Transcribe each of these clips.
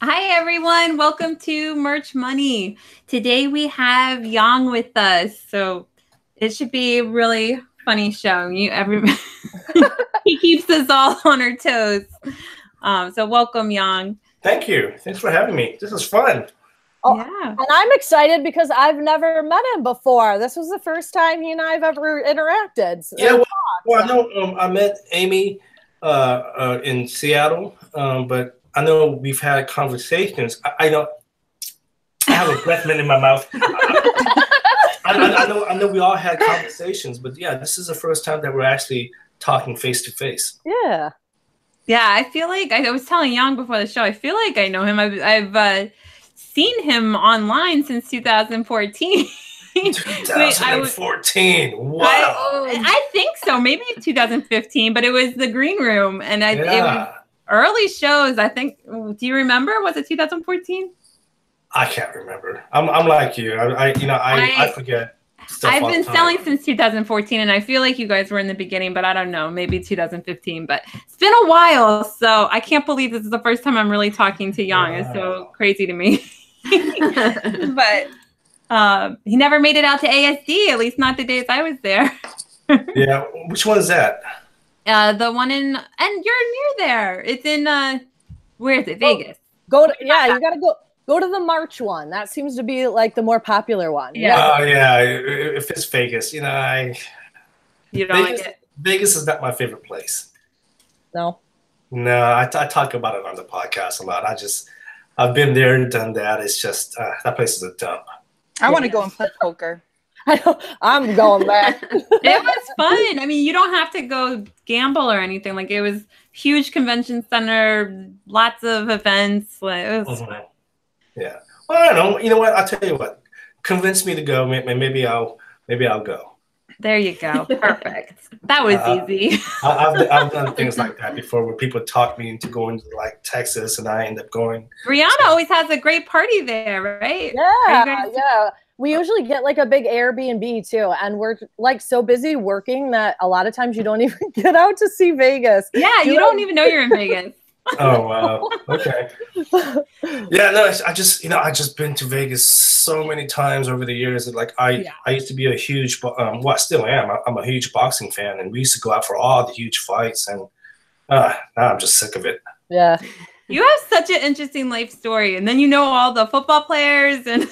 Hi, everyone. Welcome to Merch Money. Today we have Yang with us. So it should be a really funny show. He keeps us all on our toes. So welcome, Yang. Thank you. Thanks for having me. This is fun. Oh, yeah. And I'm excited because I've never met him before. This was the first time he and I have ever interacted. Yeah, I know I met Amy in Seattle, but I know we've had conversations. I know I have a breath mint in my mouth. I know we all had conversations, but yeah, this is the first time that we're actually talking face to face. Yeah. Yeah, I feel like I was telling Yang before the show, I feel like I know him. I've seen him online since 2014. 2014. Wow. I think so. Maybe 2015, but it was the Green Room, and it was early shows. I think. Do you remember? Was it 2014? I can't remember. I'm like you. I forget. I've been selling since 2014, and I feel like you guys were in the beginning, but I don't know, maybe 2015. But it's been a while, so I can't believe this is the first time I'm really talking to Yang. Wow. It's so crazy to me. But he never made it out to ASD, at least not the days I was there. Yeah, which one is that? The one and you're near there. It's in where is it? Vegas. You gotta go to the March one. That seems to be like the more popular one. Yeah. Oh yeah. If it's Vegas, you don't like it. Vegas is not my favorite place. No. No, I talk about it on the podcast a lot. I've been there and done that. It's just that place is a dump. I want to go and play poker. I'm going back. It was fun. I mean, you don't have to go gamble or anything. Like, it was huge convention center, lots of events. Like, it was fun. Yeah. Well, I don't know. You know what? I'll tell you what. Convince me to go. Maybe I'll go. There you go. Perfect. That was easy. I've done things like that before, where people talk me into going to like Texas, and I end up going. Brianna always has a great party there, right? Yeah. We usually get like a big Airbnb too, and we're like so busy working that a lot of times you don't even get out to see Vegas. Yeah, you don't even know you're in Vegas. Oh wow. Okay. Yeah, no, I just been to Vegas so many times over the years. Like I used to be a huge, well, I still am. I'm a huge boxing fan, and we used to go out for all the huge fights, and now I'm just sick of it. Yeah. You have such an interesting life story, and then you know all the football players and.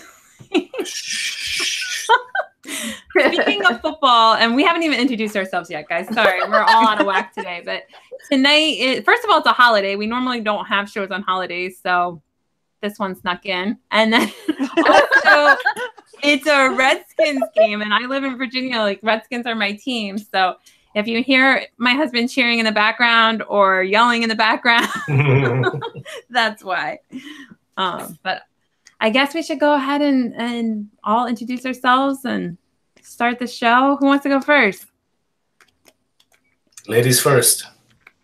Speaking of football, and we haven't even introduced ourselves yet, guys. Sorry, we're all out of whack today. But tonight, first of all, it's a holiday. We normally don't have shows on holidays, so this one snuck in. And then also, it's a Redskins game, and I live in Virginia. Like, Redskins are my team, so if you hear my husband cheering in the background or yelling in the background, that's why. But I guess we should go ahead and all introduce ourselves and start the show. Who wants to go first? Ladies first.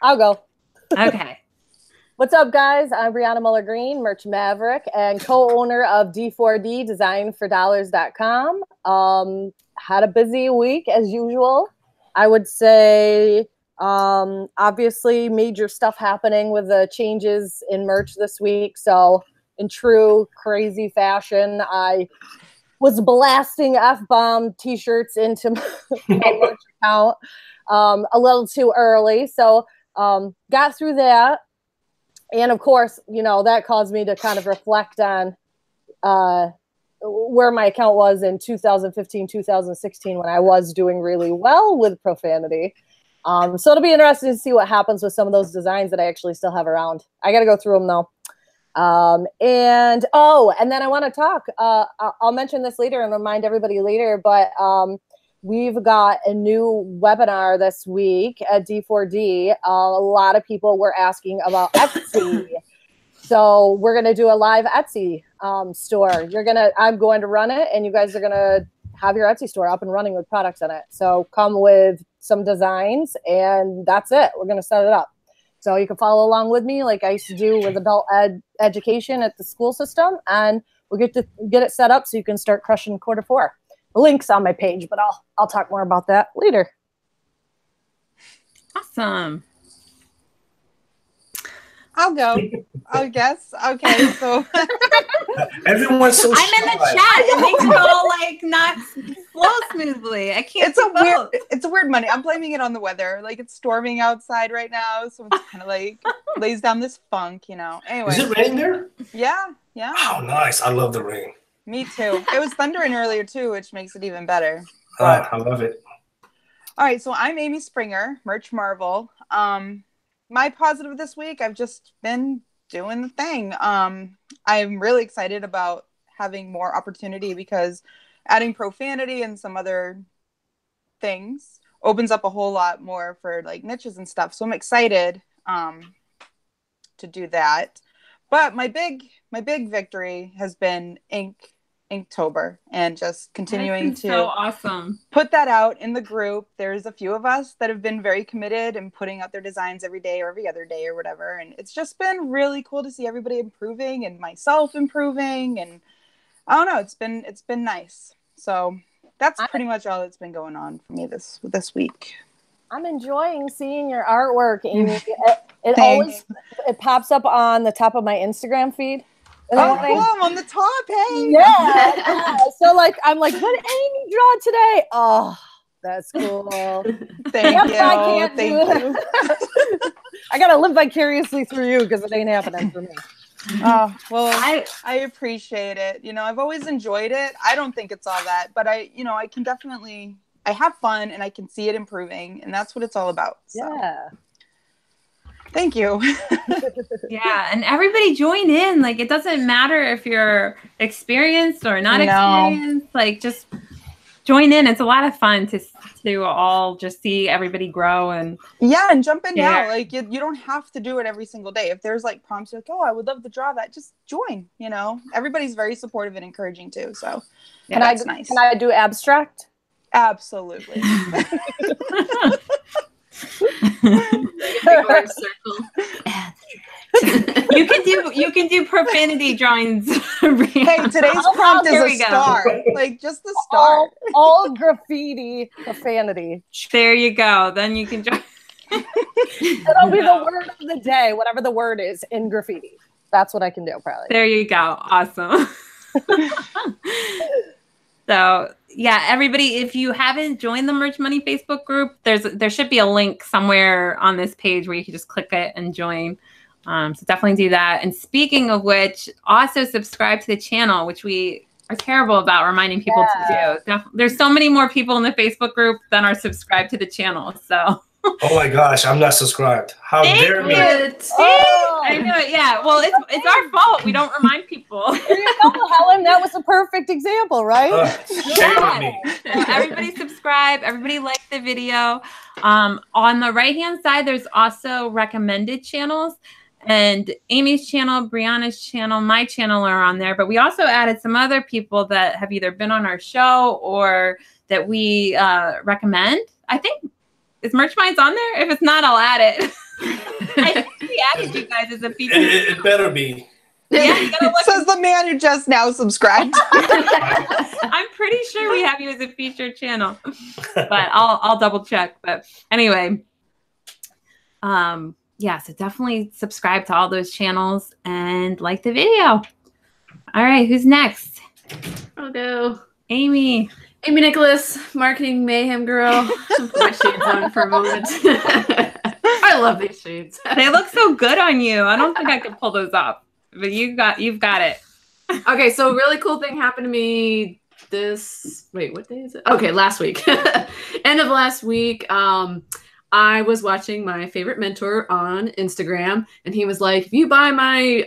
I'll go. Okay. What's up, guys? I'm Brianna Moller Greene, Merch Maverick, and co-owner of D4D, designfordollars.com. Had a busy week as usual. I would say, obviously, major stuff happening with the changes in merch this week. So, in true crazy fashion, I was blasting F-bomb T-shirts into my merch account a little too early. So got through that. And of course, that caused me to kind of reflect on where my account was in 2015, 2016, when I was doing really well with profanity. So it'll be interesting to see what happens with some of those designs that I actually still have around. I got to go through them though. And then I want to talk, I'll mention this later and remind everybody later, but, we've got a new webinar this week at D4D. A lot of people were asking about Etsy. So we're going to do a live Etsy, store. I'm going to run it, and you guys are going to have your Etsy store up and running with products in it. So come with some designs, and that's it. We're going to set it up. So you can follow along with me like I used to do with adult education at the school system, and we'll get it set up so you can start crushing Q4. The link's on my page, but I'll talk more about that later. Awesome. I'll go. I guess. Okay, so Everyone's so I'm in the chat. It makes it all like not flow smoothly. I can't. It's a weird Monday. I'm blaming it on the weather. Like it's storming outside right now, so it's kind of like lays down this funk, you know. Anyway, is it raining there? Yeah. Oh, nice! I love the rain. Me too. It was thundering earlier too, which makes it even better. I love it. All right, so I'm Amy Springer, Merch Marvel. My positive this week, I've just been doing the thing. I'm really excited about having more opportunity because adding profanity and some other things opens up a whole lot more for like niches and stuff. So I'm excited to do that. But my big victory has been Inktober and just continuing to so awesome. Put that out in the group. There's a few of us that have been very committed and putting out their designs every day or every other day or whatever. And it's just been really cool to see everybody improving and myself improving. And I don't know, it's been nice. So that's pretty much all that's been going on for me this week. I'm enjoying seeing your artwork, Amy. It pops up on the top of my Instagram feed. Oh, cool. I'm on the top. Hey. Yeah. So like, I'm like, what did Amy draw today? Oh, that's cool. Thank you. Thank you. I gotta live vicariously through you because it ain't happening for me. Oh, well, I appreciate it. You know, I've always enjoyed it. I don't think it's all that, but I can definitely, I have fun and I can see it improving, and that's what it's all about. So. Yeah. Thank you. Yeah, and everybody join in. Like, it doesn't matter if you're experienced or not experienced. Like, just join in. It's a lot of fun to all just see everybody grow and jump in now. Like, you don't have to do it every single day. If there's like prompts, like, oh, I would love to draw that, just join. You know, everybody's very supportive and encouraging too. So that's nice. Can I do abstract? Absolutely. You can do profanity drawings. Hey, today's prompt is a start. Like just the start. All graffiti profanity. There you go. Then you can draw. It'll be the word of the day, whatever the word is in graffiti. That's what I can do, probably. There you go. Awesome. So yeah, everybody, if you haven't joined the Merch Money Facebook group, there should be a link somewhere on this page where you can just click it and join. So definitely do that. And speaking of which, also subscribe to the channel, which we are terrible about reminding people to do. There's so many more people in the Facebook group than are subscribed to the channel. So. Oh my gosh, I'm not subscribed. How dare me? Oh. I knew it. Yeah. Well, it's our fault. We don't remind people. There you go, Helen. That was a perfect example, right? Shame on me. Everybody subscribe. Everybody like the video. On the right-hand side, there's also recommended channels. And Amy's channel, Brianna's channel, my channel are on there. But we also added some other people that have either been on our show or that we recommend. I think. Is Merch Minds on there? If it's not, I'll add it. I think we added you guys as a feature. It better be. Yeah, you gotta look. Says the man who just now subscribed. I'm pretty sure we have you as a featured channel, but I'll double check. But anyway, yeah. So definitely subscribe to all those channels and like the video. All right, who's next? I'll go. Amy. Amy Nicholas, marketing mayhem girl. Put my shades on for a moment. I love these shades. They look so good on you. I don't think I could pull those off, but you've got it. Okay, so a really cool thing happened to me what day is it? Okay, last week. End of last week. I was watching my favorite mentor on Instagram, and he was like, if you buy my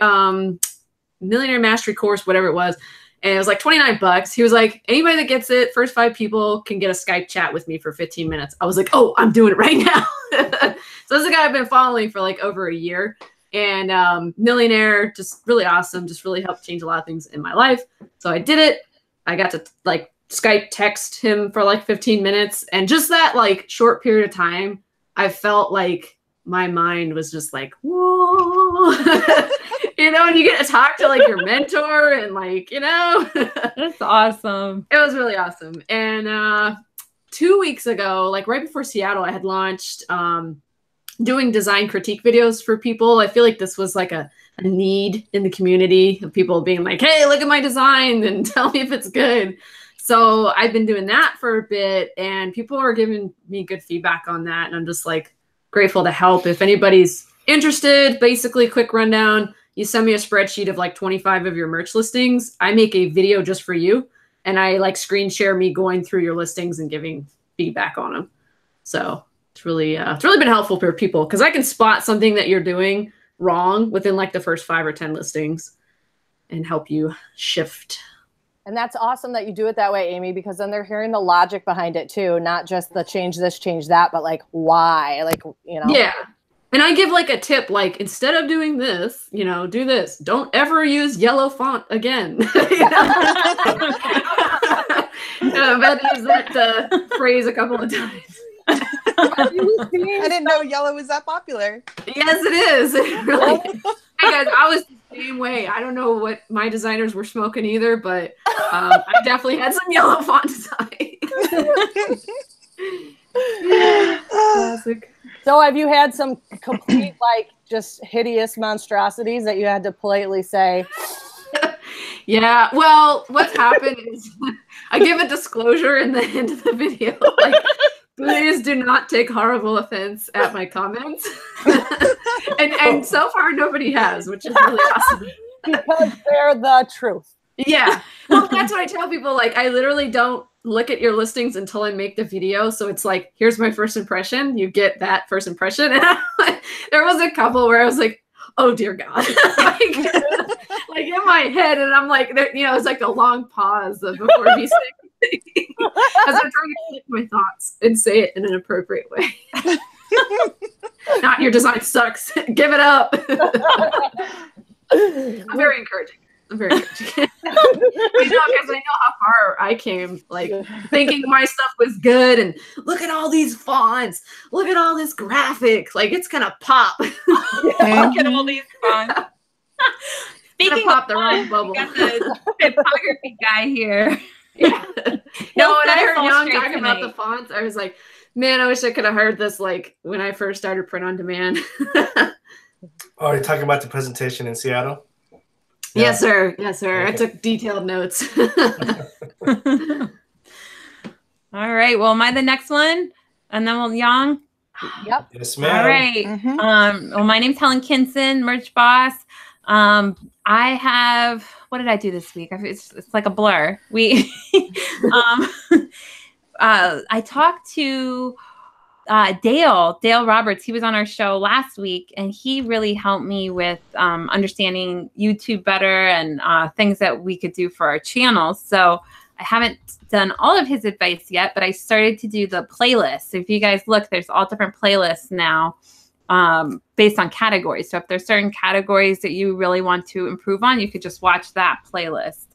Millionaire Mastery course, whatever it was, and it was like $29. He was like, anybody that gets it, first 5 people can get a Skype chat with me for 15 minutes. I was like, oh, I'm doing it right now. So this is a guy I've been following for like over a year. And Millionaire, just really awesome. Just really helped change a lot of things in my life. So I did it. I got to like Skype text him for like 15 minutes. And just that like short period of time, I felt like my mind was just like, whoa. You know, and you get to talk to like your mentor and like, you know. That's awesome. It was really awesome. And 2 weeks ago, like right before Seattle, I had launched doing design critique videos for people. I feel like this was like a need in the community of people being like, hey, look at my design and tell me if it's good. So I've been doing that for a bit, and people are giving me good feedback on that. And I'm just like grateful to help. If anybody's interested, basically quick rundown, you send me a spreadsheet of like 25 of your merch listings. I make a video just for you, and I like screen share me going through your listings and giving feedback on them. So it's really been helpful for people, because I can spot something that you're doing wrong within like the first 5 or 10 listings and help you shift. And that's awesome that you do it that way, Amy, because then they're hearing the logic behind it too, not just the change this, change that, but like why, like, you know. Yeah. And I give like a tip, like instead of doing this, you know, do this. Don't ever use yellow font again. I've had to use that phrase a couple of times. I didn't know yellow was that popular. Yes, it is. It really is. Hey guys, I was the same way. I don't know what my designers were smoking either, but I definitely had some yellow font design. Classic. So have you had some complete, like, just hideous monstrosities that you had to politely say? Yeah, well, what's happened is I give a disclosure in the end of the video. Like, please do not take horrible offense at my comments. and so far, nobody has, which is really awesome. Because they're the truth. Yeah. Well, that's what I tell people. Like, I literally don't look at your listings until I make the video. So it's like, here's my first impression. You get that first impression. And there was a couple where I was like, oh, dear God. like in my head. And I'm like, you know, it's like a long pause before me saying anything. As I'm trying to collect my thoughts and say it in an appropriate way. Not your design sucks. Give it up. I'm very encouraging. I'm very encouraging. Because I know how far I came, like thinking my stuff was good, and look at all these fonts, look at all this graphic, like it's gonna pop. Look at all these fonts. Speaking pop of the wrong bubble. We got the typography guy here. Yeah. No, when I heard Yong talking about the fonts, I was like, man, I wish I could have heard this like when I first started print on demand. Oh, you're talking about the presentation in Seattle? Yeah. Yes, sir. Yes, sir. Okay. I took detailed notes. All right. Well, am I the next one? And then we'll Yong. Yep. Yes, ma'am. All right. Well, my name's Helen Kinson, merch boss. I have, what did I do this week? It's like a blur. I talked to Dale Roberts. He was on our show last week, and he really helped me with understanding YouTube better and things that we could do for our channel. So I haven't done all of his advice yet, but I started to do the playlist. So if you guys look, there's all different playlists now based on categories. So if there's certain categories that you really want to improve on, you could just watch that playlist.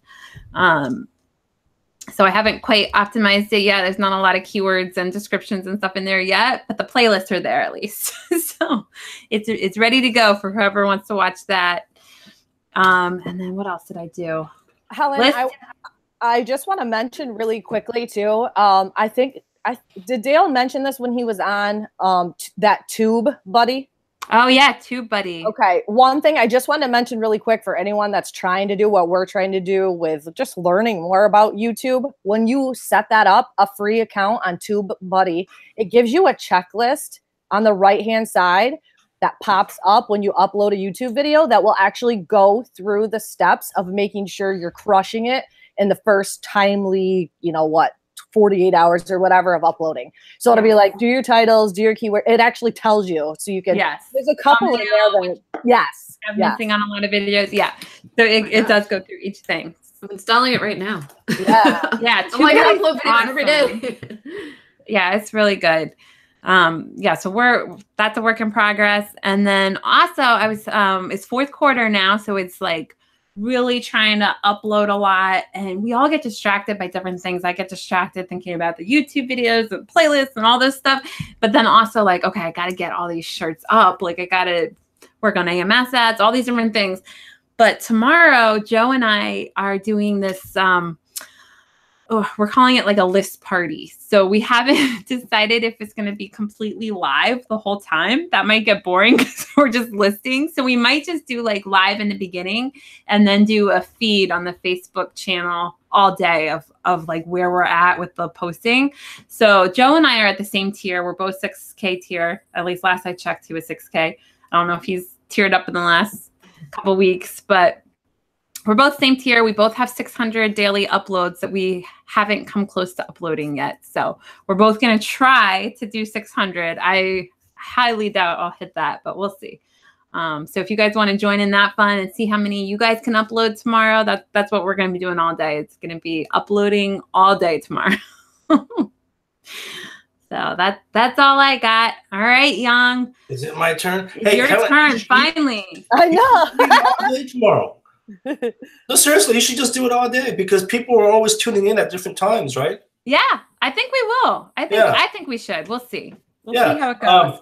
So I haven't quite optimized it yet. There's not a lot of keywords and descriptions and stuff in there yet, but the playlists are there at least. So it's ready to go for whoever wants to watch that. And then what else did I do? Helen, I just want to mention really quickly too. I think did Dale mention this when he was on that Tube Buddy? Oh yeah, Tube Buddy. Okay, one thing I just want to mention really quick for anyone that's trying to do what we're trying to do with just learning more about YouTube. When you set that up, a free account on Tube Buddy, it gives you a checklist on the right-hand side that pops up when you upload a YouTube video that will actually go through the steps of making sure you're crushing it in the first timely, 48 hours or whatever of uploading. So it'll be like, do your titles, do your keyword. It actually tells you. So you can, there's a couple in there that, I'm missing on a lot of videos. Yeah. So it does go through each thing. I'm installing it right now. Yeah. Yeah. I'm like, I upload videos every day. Yeah, it's really good. So that's a work in progress. And then also I was, it's fourth quarter now. So it's like, really trying to upload a lot, and we all get distracted by different things. I get distracted thinking about the YouTube videos and playlists and all this stuff, but then also like, okay, I got to get all these shirts up. Like I got to work on AMS ads, all these different things. But tomorrow, Joe and I are doing this we're calling it like a list party. So we haven't decided if it's going to be completely live the whole time. That might get boring because we're just listing. So we might just do like live in the beginning and then do a feed on the Facebook channel all day of like where we're at with the posting. So Joe and I are at the same tier. We're both 6K tier. At least last I checked, he was 6K. I don't know if he's tiered up in the last couple weeks, but we're both same tier. We both have 600 daily uploads that we haven't come close to uploading yet. So we're both going to try to do 600. I highly doubt I'll hit that, but we'll see. So if you guys want to join in that fun and see how many you guys can upload tomorrow, that's what we're going to be doing all day. It's going to be uploading all day tomorrow. So that's all I got. All right, Young. Is it my turn? It's your turn, finally. I know. All day tomorrow. No, seriously, you should just do it all day because people are always tuning in at different times, right? Yeah, I think we will. I think we should. We'll see. We'll see how it goes.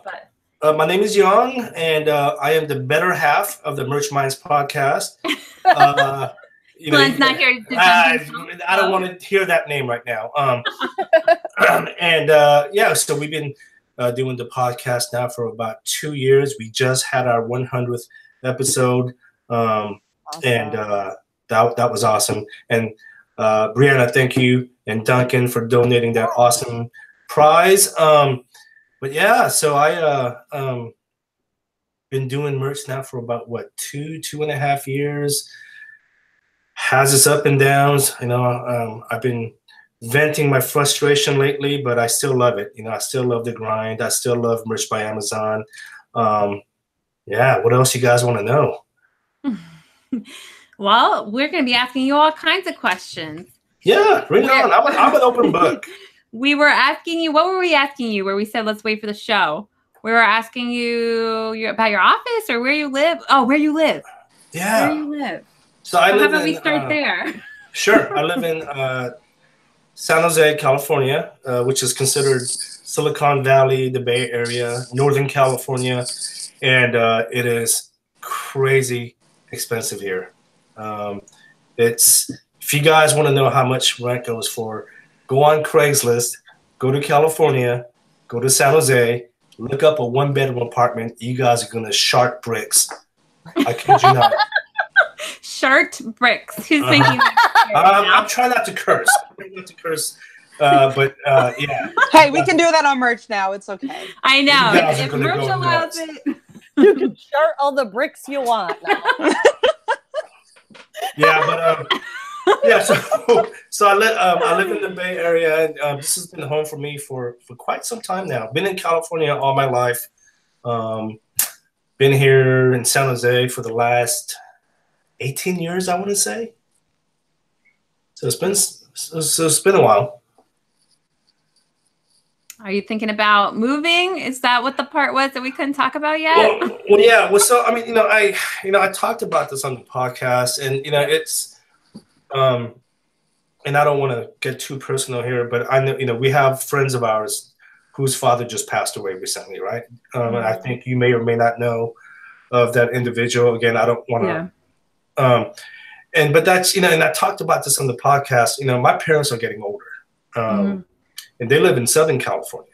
My name is Young, and I am the better half of the Merch Minds podcast. Glenn's not here to I don't want to hear that name right now. So we've been doing the podcast now for about 2 years. We just had our 100th episode. Awesome. And that was awesome. And Brianna, thank you, and Duncan for donating that awesome prize. But yeah, so I been doing merch now for about two and a half years. Has its up and downs. I've been venting my frustration lately, but I still love it. I still love the grind. I still love Merch by Amazon. What else you guys want to know? Well, we're going to be asking you all kinds of questions. Yeah, bring it on. I'm an open book. We were asking you, what were we asking you where we said, let's wait for the show? We were asking you about your office or where you live. Oh, where you live. Yeah. Where you live. So how about we start there? Sure. I live in San Jose, California, which is considered Silicon Valley, the Bay Area, Northern California. And it is crazy expensive here. If you guys want to know how much rent goes for, go on Craigslist, go to California, go to San Jose, look up a 1-bedroom apartment. You guys are gonna shark bricks. I kid you not. Shark bricks. Who's thinking that? I'm trying not to curse. But yeah. Hey, we can do that on merch now. It's okay. I know. If merch allows it. You can shart all the bricks you want now. Yeah, but so I live in the Bay Area, and this has been home for me for quite some time now. Been in California all my life. Been here in San Jose for the last 18 years, I want to say. So it's been a while. Are you thinking about moving? Is that what the part was that we couldn't talk about yet? Well, yeah. Well, so I mean, I talked about this on the podcast, and it's, and I don't want to get too personal here, but I know, we have friends of ours whose father just passed away recently, right? And I think you may or may not know of that individual. Again, I don't want to. Yeah. But that's and I talked about this on the podcast. My parents are getting older. And they live in Southern California,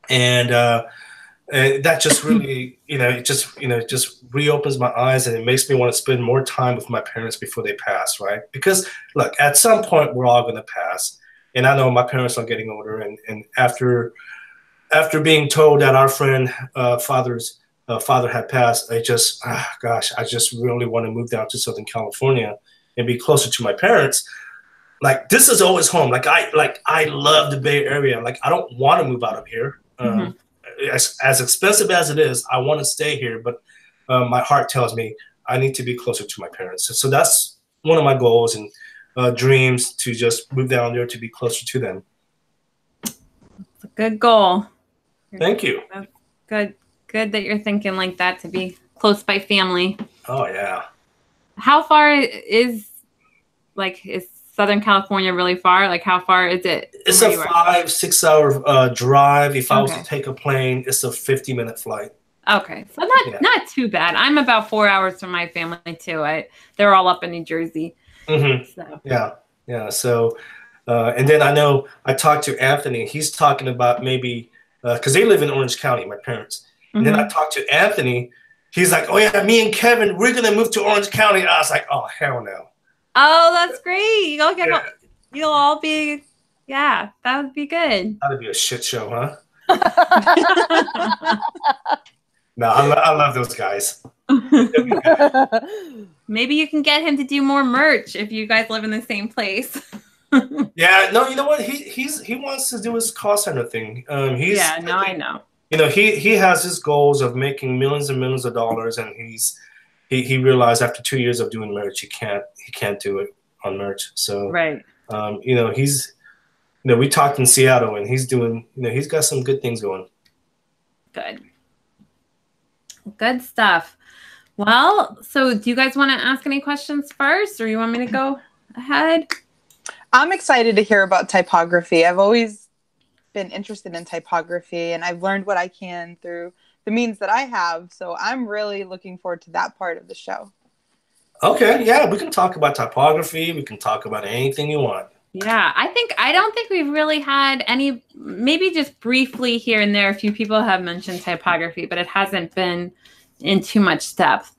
and that just really, it just reopens my eyes, and it makes me want to spend more time with my parents before they pass, right? Because look, at some point we're all going to pass, and I know my parents are getting older, and after being told that our friend father's father had passed, I just really want to move down to Southern California and be closer to my parents. Like, this is always home. I love the Bay Area. Like, I don't want to move out of here. As expensive as it is, I want to stay here. But my heart tells me I need to be closer to my parents. So that's one of my goals and dreams, to just move down there to be closer to them. It's a good goal. Thank you. That's good that you're thinking like that, to be close by family. Oh, yeah. How far is Southern California really far? Like, how far is it? It's a 5-6 hour drive. If I was to take a plane, it's a 50-minute flight. Okay, so not too bad. I'm about 4 hours from my family too. They're all up in New Jersey. So. Yeah. So And then I know I talked to Anthony. He's talking about maybe because they live in Orange County, my parents. And then I talked to Anthony. He's like, "Oh yeah, me and Kevin, we're gonna move to Orange County." I was like, "Oh hell no!" Oh, that's great. You'll all be, yeah, that would be good. That'd be a shit show, huh? No, I love those guys. Maybe you can get him to do more merch if you guys live in the same place. Yeah, no, you know what? He wants to do his call center thing. I know. You know, he has his goals of making millions and millions of dollars, and he realized after 2 years of doing merch, he can't do it on merch. So right. You know, we talked in Seattle, and he's doing, he's got some good things going. Good stuff. Well, so do you guys want to ask any questions first, or you want me to go ahead? I'm excited to hear about typography. I've always been interested in typography, and I've learned what I can through the means that I have. So I'm really looking forward to that part of the show. Okay, yeah, we can talk about typography. We can talk about anything you want. Yeah, I don't think we've really had any, maybe just briefly here and there, a few people have mentioned typography, but it hasn't been in too much depth.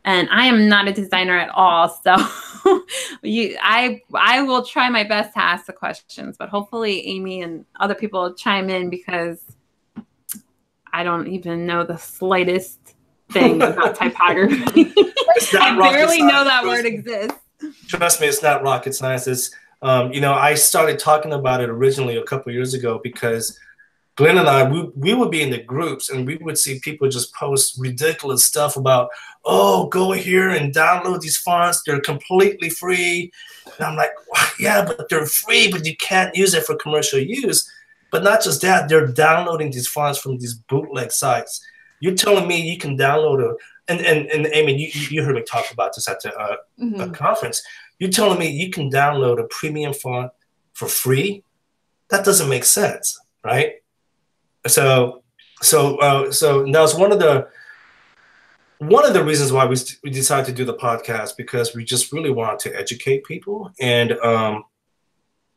And I am not a designer at all, so I will try my best to ask the questions, but hopefully Amy and other people will chime in, because I don't even know the slightest thing about typography. I barely know that word exists. Trust me, it's not rocket science. It's I started talking about it originally a couple years ago because Glenn and I, we would be in the groups and we would see people just post ridiculous stuff about, oh, go here and download these fonts. They're completely free. And I'm like, yeah, but they're free, but you can't use it for commercial use. But not just that, they're downloading these fonts from these bootleg sites. You're telling me you can download and Amy, you heard me talk about this at the conference. You're telling me you can download a premium font for free? That doesn't make sense, right? So that was one of the reasons why we decided to do the podcast, because we just really wanted to educate people. And I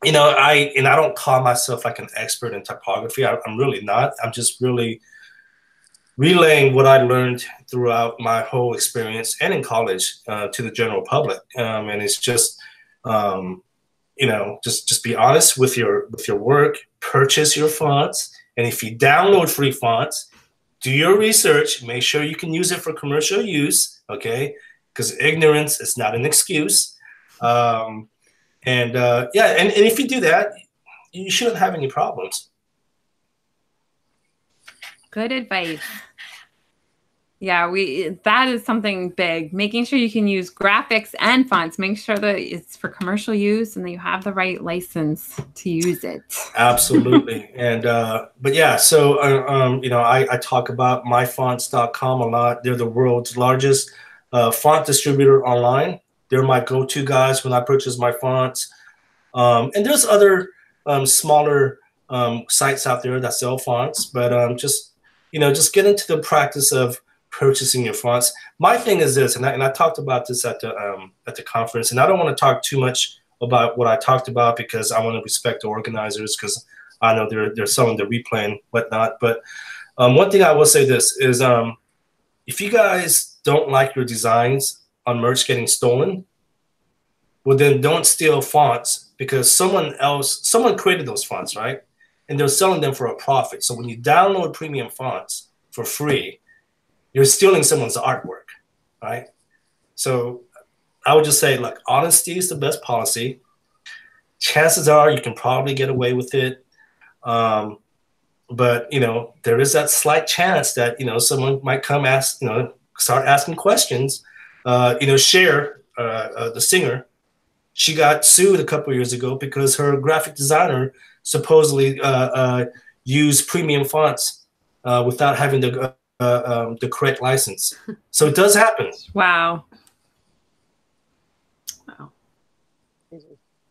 don't call myself like an expert in typography. I'm really not. I'm just really relaying what I learned throughout my whole experience and in college to the general public. And it's just just be honest with your work, purchase your fonts. And if you download free fonts, do your research, make sure you can use it for commercial use, okay? Because ignorance is not an excuse. And if you do that, you shouldn't have any problems. Good advice. Yeah, that is something big. Making sure you can use graphics and fonts. Make sure that it's for commercial use and that you have the right license to use it. Absolutely. And but yeah, so I talk about myfonts.com a lot. They're the world's largest font distributor online. They're my go-to guys when I purchase my fonts. And there's other smaller sites out there that sell fonts, but just get into the practice of purchasing your fonts. My thing is this, and I talked about this at the conference, and I don't want to talk too much about what I talked about because I want to respect the organizers, because I know they're selling the replay and whatnot. But one thing I will say this is, if you guys don't like your designs on merch getting stolen, well then don't steal fonts, because someone created those fonts, right? And they're selling them for a profit. So when you download premium fonts for free, you're stealing someone's artwork, right? So I would just say, look, honesty is the best policy. Chances are you can probably get away with it. But, there is that slight chance that, someone might come start asking questions. Cher, the singer, she got sued a couple years ago because her graphic designer supposedly used premium fonts without having the correct license. So it does happen. Wow.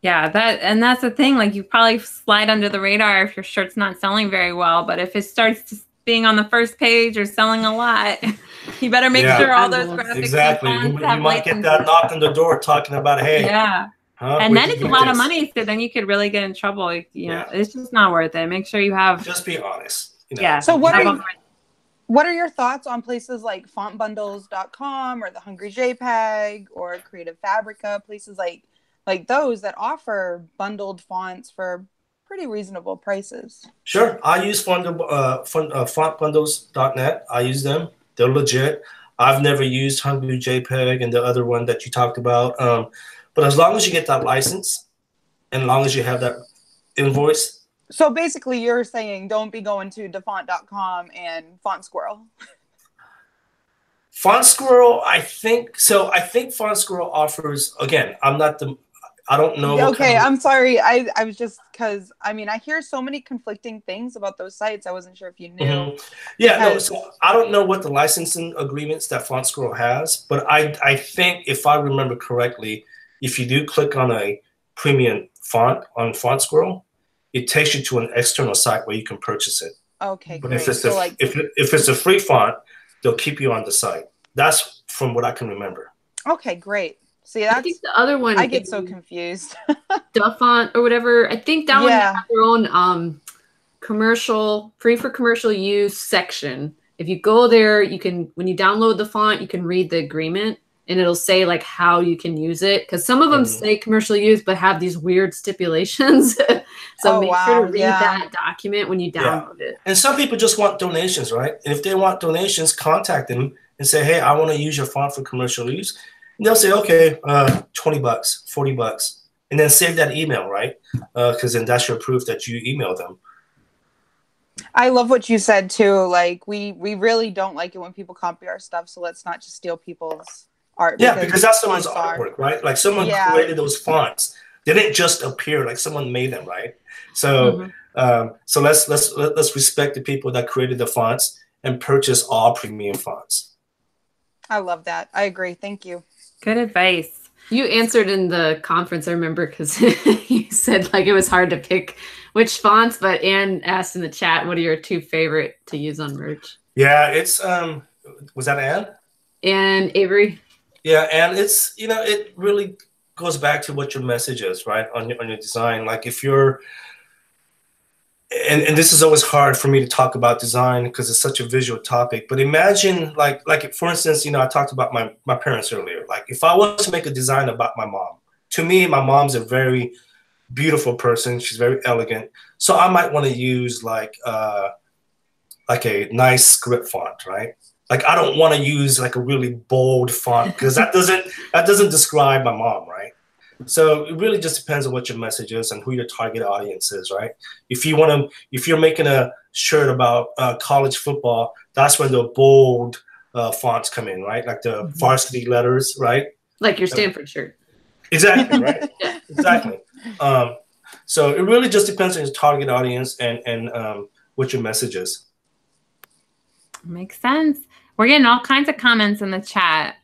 Yeah, that's the thing. Like, you probably slide under the radar if your shirt's not selling very well, but if it starts just being on the first page or selling a lot, you better make sure all those graphics. Exactly. You might get that knock on the door talking about, hey, And then it's a lot of money, so then you could really get in trouble. You know, it's just not worth it. Make sure you have. Just be honest. You know? Yeah. So what are your thoughts on places like fontbundles.com or the Hungry JPEG or Creative Fabrica, places like those that offer bundled fonts for pretty reasonable prices? Sure. I use fontbundles.net. I use them. They're legit. I've never used Hungry JPEG and the other one that you talked about. But as long as you get that license and as long as you have that invoice. So basically you're saying don't be going to defont.com and Font Squirrel. Font Squirrel, I think Font Squirrel offers, again, I don't know. Okay, I'm sorry. I was just because I hear so many conflicting things about those sites. I wasn't sure if you knew. Mm-hmm. Yeah, no. So I don't know what the licensing agreements that Font Squirrel has, but I think if I remember correctly, if you do click on a premium font on Font Squirrel, it takes you to an external site where you can purchase it. Okay, but great. if it's a free font, they'll keep you on the site. That's from what I can remember. Okay, great. See, that's I think the other one. I get so confused. Duffont or whatever. I think that one has their own free for commercial use section. If you go there, you can, when you download the font, you can read the agreement and it'll say like how you can use it. Because some of them say commercial use, but have these weird stipulations. So make sure to read that document when you download it. And some people just want donations, right? And if they want donations, contact them and say, hey, I want to use your font for commercial use. And they'll say, okay, $20, $40, and then save that email, right? Because then that's your proof that you emailed them. I love what you said too. Like we really don't like it when people copy our stuff. So let's not just steal people's art. Yeah, because that's someone's artwork, right? Like someone created those fonts. They didn't just appear. Like someone made them, right? So, so let's respect the people that created the fonts and purchase all premium fonts. I love that. I agree. Thank you. Good advice. You answered in the conference, I remember, because you said like it was hard to pick which fonts, but Anne asked in the chat, what are your 2 favorite to use on merch? Yeah, it's was that Anne? And Avery. Yeah, and it's, you know, it really goes back to what your message is, right? On your design. Like if you're, and this is always hard for me to talk about design because it's such a visual topic. But imagine like for instance, you know, I talked about my parents earlier. Like if I was to make a design about my mom, to me, my mom's a very beautiful person. She's very elegant. So I might want to use like a nice script font, right? Like I don't want to use like a really bold font because that doesn't describe my mom, right? So it really just depends on what your message is and who your target audience is, right? If you're making a shirt about college football, that's when the bold fonts come in, right? Like the varsity letters, right? Like your Stanford shirt. Exactly, right? Exactly. So it really just depends on your target audience and what your message is. Makes sense. We're getting all kinds of comments in the chat.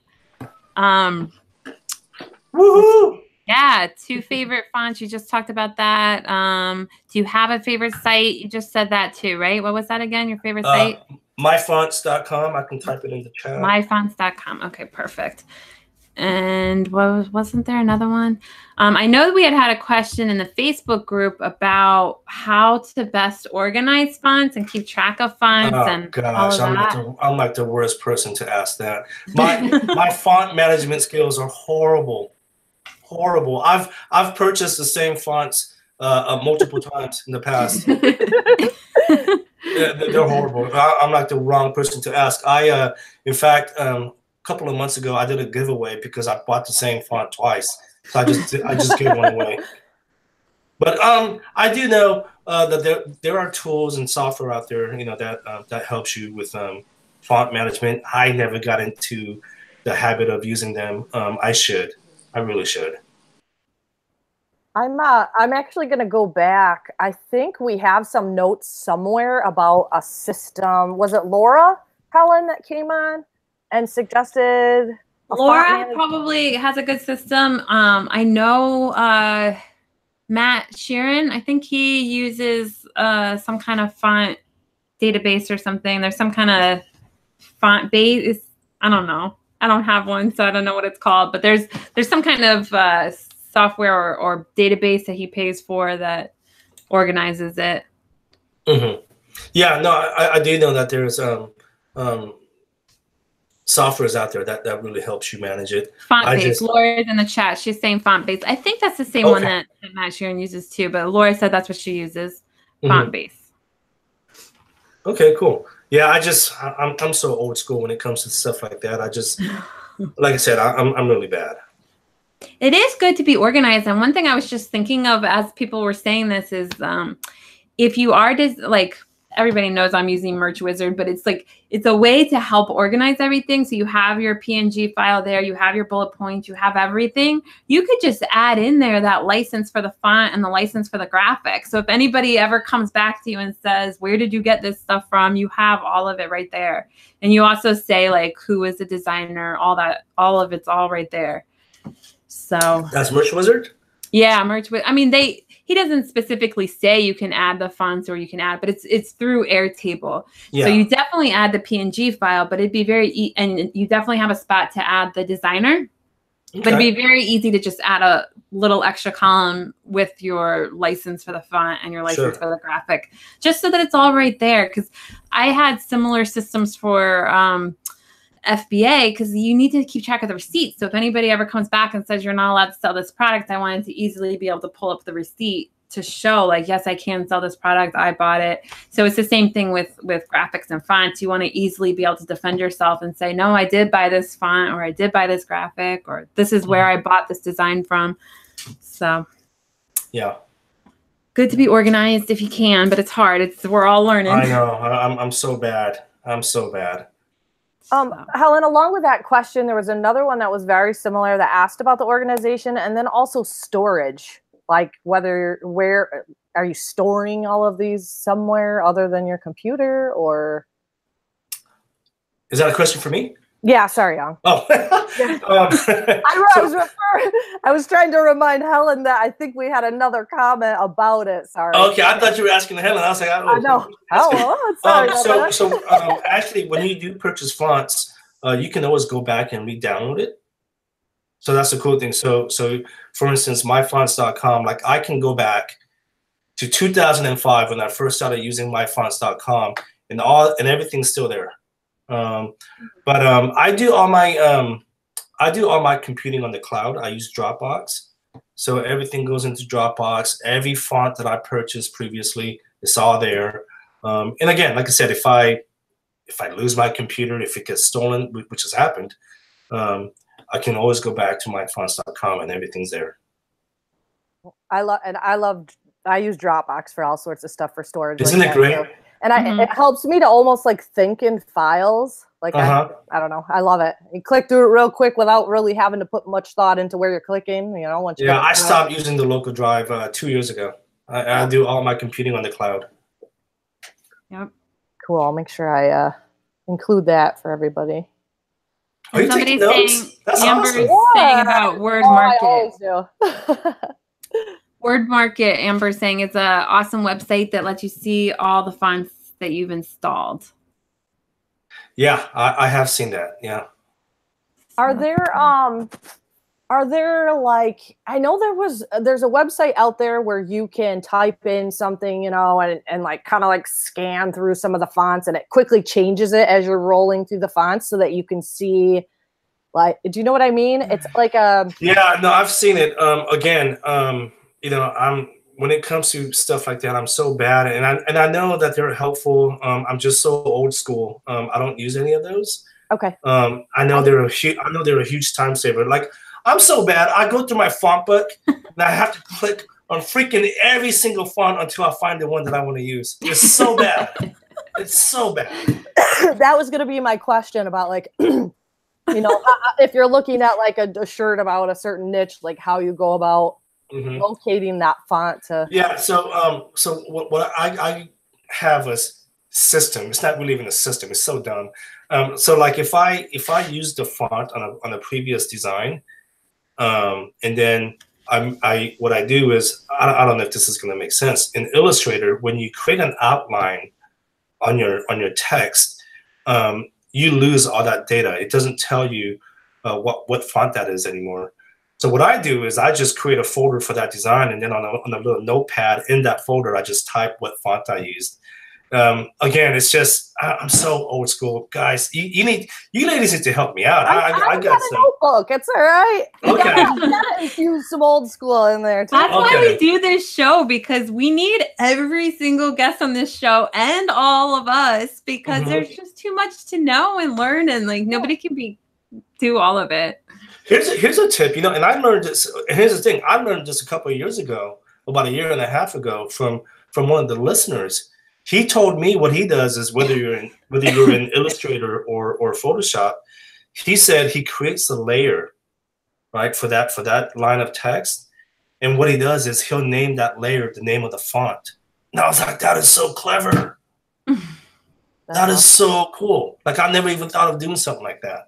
Woohoo! Yeah, 2 favorite fonts. You just talked about that. Do you have a favorite site? You just said that too, right? What was that again? Your favorite site? Myfonts.com. I can type it in the chat. Myfonts.com. Okay, perfect. And wasn't there another one? I know that we had a question in the Facebook group about how to best organize fonts and keep track of fonts. I'm like the worst person to ask that. My font management skills are horrible. Horrible. I've purchased the same fonts multiple times in the past. They're horrible. I'm like the wrong person to ask. In fact, a couple of months ago, I did a giveaway because I bought the same font twice. So I just gave one away. But I do know that there are tools and software out there, you know, that helps you with font management. I never got into the habit of using them. I should. I really should. I'm actually going to go back. I think we have some notes somewhere about a system. Was it Laura, Helen, that came on and suggested? Laura probably has a good system. I know Matt Sheeran, I think he uses some kind of font database or something. There's some kind of font base. I don't know. I don't have one, so I don't know what it's called. But there's some kind of software or database that he pays for that organizes it. Mm-hmm. Yeah, no, I do know that there's softwares out there that really helps you manage it. Font-based. Laura's in the chat. She's saying font-based. I think that's the same one that Matt Sheeran uses too, but Laura said that's what she uses, font-based. Okay, cool. Yeah, I'm so old school when it comes to stuff like that. I just, like I said, I'm really bad. It is good to be organized. And one thing I was just thinking of as people were saying this is if you are like, everybody knows I'm using Merch Wizard, but it's like, it's a way to help organize everything. So you have your PNG file there, you have your bullet points, you have everything. You could just add in there that license for the font and the license for the graphic. So if anybody ever comes back to you and says, where did you get this stuff from? You have all of it right there. And you also say like, who is the designer, all that, all of it's all right there. So that's Merch Wizard? Yeah, Merch Wizard. I mean, he doesn't specifically say you can add the fonts or you can add, but it's through Airtable. Yeah. So you definitely add the PNG file, but it'd be very and you definitely have a spot to add the designer. Okay. But it'd be very easy to just add a little extra column with your license for the font and your license for the graphic, just so that it's all right there. Because I had similar systems for FBA, because you need to keep track of the receipts. So if anybody ever comes back and says you're not allowed to sell this product, I wanted to easily be able to pull up the receipt to show like, yes, I can sell this product. I bought it. So it's the same thing with graphics and fonts. You want to easily be able to defend yourself and say, no, I did buy this font, or I did buy this graphic, or this is where I bought this design from. So yeah, good to be organized if you can, but it's hard. We're all learning. I know. I'm so bad. I'm so bad. Helen, along with that question, there was another one that was very similar that asked about the organization and then also storage, like where are you storing all of these somewhere other than your computer, or? Is that a question for me? Yeah, sorry, Yong. Oh, I was trying to remind Helen that I think we had another comment about it. Sorry. Okay, I thought you were asking Helen. I was like, I know. Oh, sorry. So actually, when you do purchase fonts, you can always go back and re-download it. So that's the cool thing. So for instance, myfonts.com, like I can go back to 2005 when I first started using myfonts.com, and everything's still there. But I do all my computing on the cloud. I use Dropbox, so everything goes into Dropbox. Every font that I purchased previously, it's all there. And again, like I said, if I lose my computer, if it gets stolen, which has happened, I can always go back to myfonts.com and everything's there. I use Dropbox for all sorts of stuff for storage. Isn't it great? And it helps me to almost like think in files. Like I don't know, I love it. You click through it real quick without really having to put much thought into where you're clicking. You know, I stopped using the local drive 2 years ago. I do all my computing on the cloud. Yep. Cool. I'll make sure I include that for everybody. Are you taking notes? That's awesome. Saying about Word Market. I always do. Word Market, Amber's saying, it's an awesome website that lets you see all the fonts that you've installed. Yeah, I have seen that. Yeah. Are there like, I know there's a website out there where you can type in something, you know, and like kind of like scan through some of the fonts, and it quickly changes it as you're rolling through the fonts so that you can see, like, do you know what I mean? It's like a. Yeah, no, I've seen it. Again, you know, when it comes to stuff like that, I'm so bad, and I know that they're helpful. I'm just so old school. I don't use any of those. Okay. I know they're a huge time saver. Like, I'm so bad. I go through my font book and I have to click on freaking every single font until I find the one that I want to use. It's so bad. It's so bad. That was going to be my question about, like, you know, if you're looking at like a shirt about a certain niche, like how you go about locating that font to. Yeah. So what I have a system. It's not really even a system. It's so dumb. So like if I use the font on a previous design, and then what I do is, I don't know if this is going to make sense. In Illustrator, when you create an outline on your text, you lose all that data. It doesn't tell you what font that is anymore. So what I do is I just create a folder for that design, and then on a little notepad in that folder, I just type what font I used. Again, it's just I'm so old school, guys. You ladies need to help me out. I got a notebook. It's all right. Okay, you gotta infuse some old school in there too. That's why we do this show, because we need every single guest on this show and all of us, because there's just too much to know and learn, and like nobody can do all of it. Here's a tip, you know, and I learned this. Here's the thing: I learned this a couple of years ago, about a year and a half ago, from one of the listeners. He told me what he does is whether you're in Illustrator or Photoshop, he said he creates a layer, right, for that line of text, and what he does is he'll name that layer the name of the font. And I was like, that is so clever. That is so cool. Like I never even thought of doing something like that.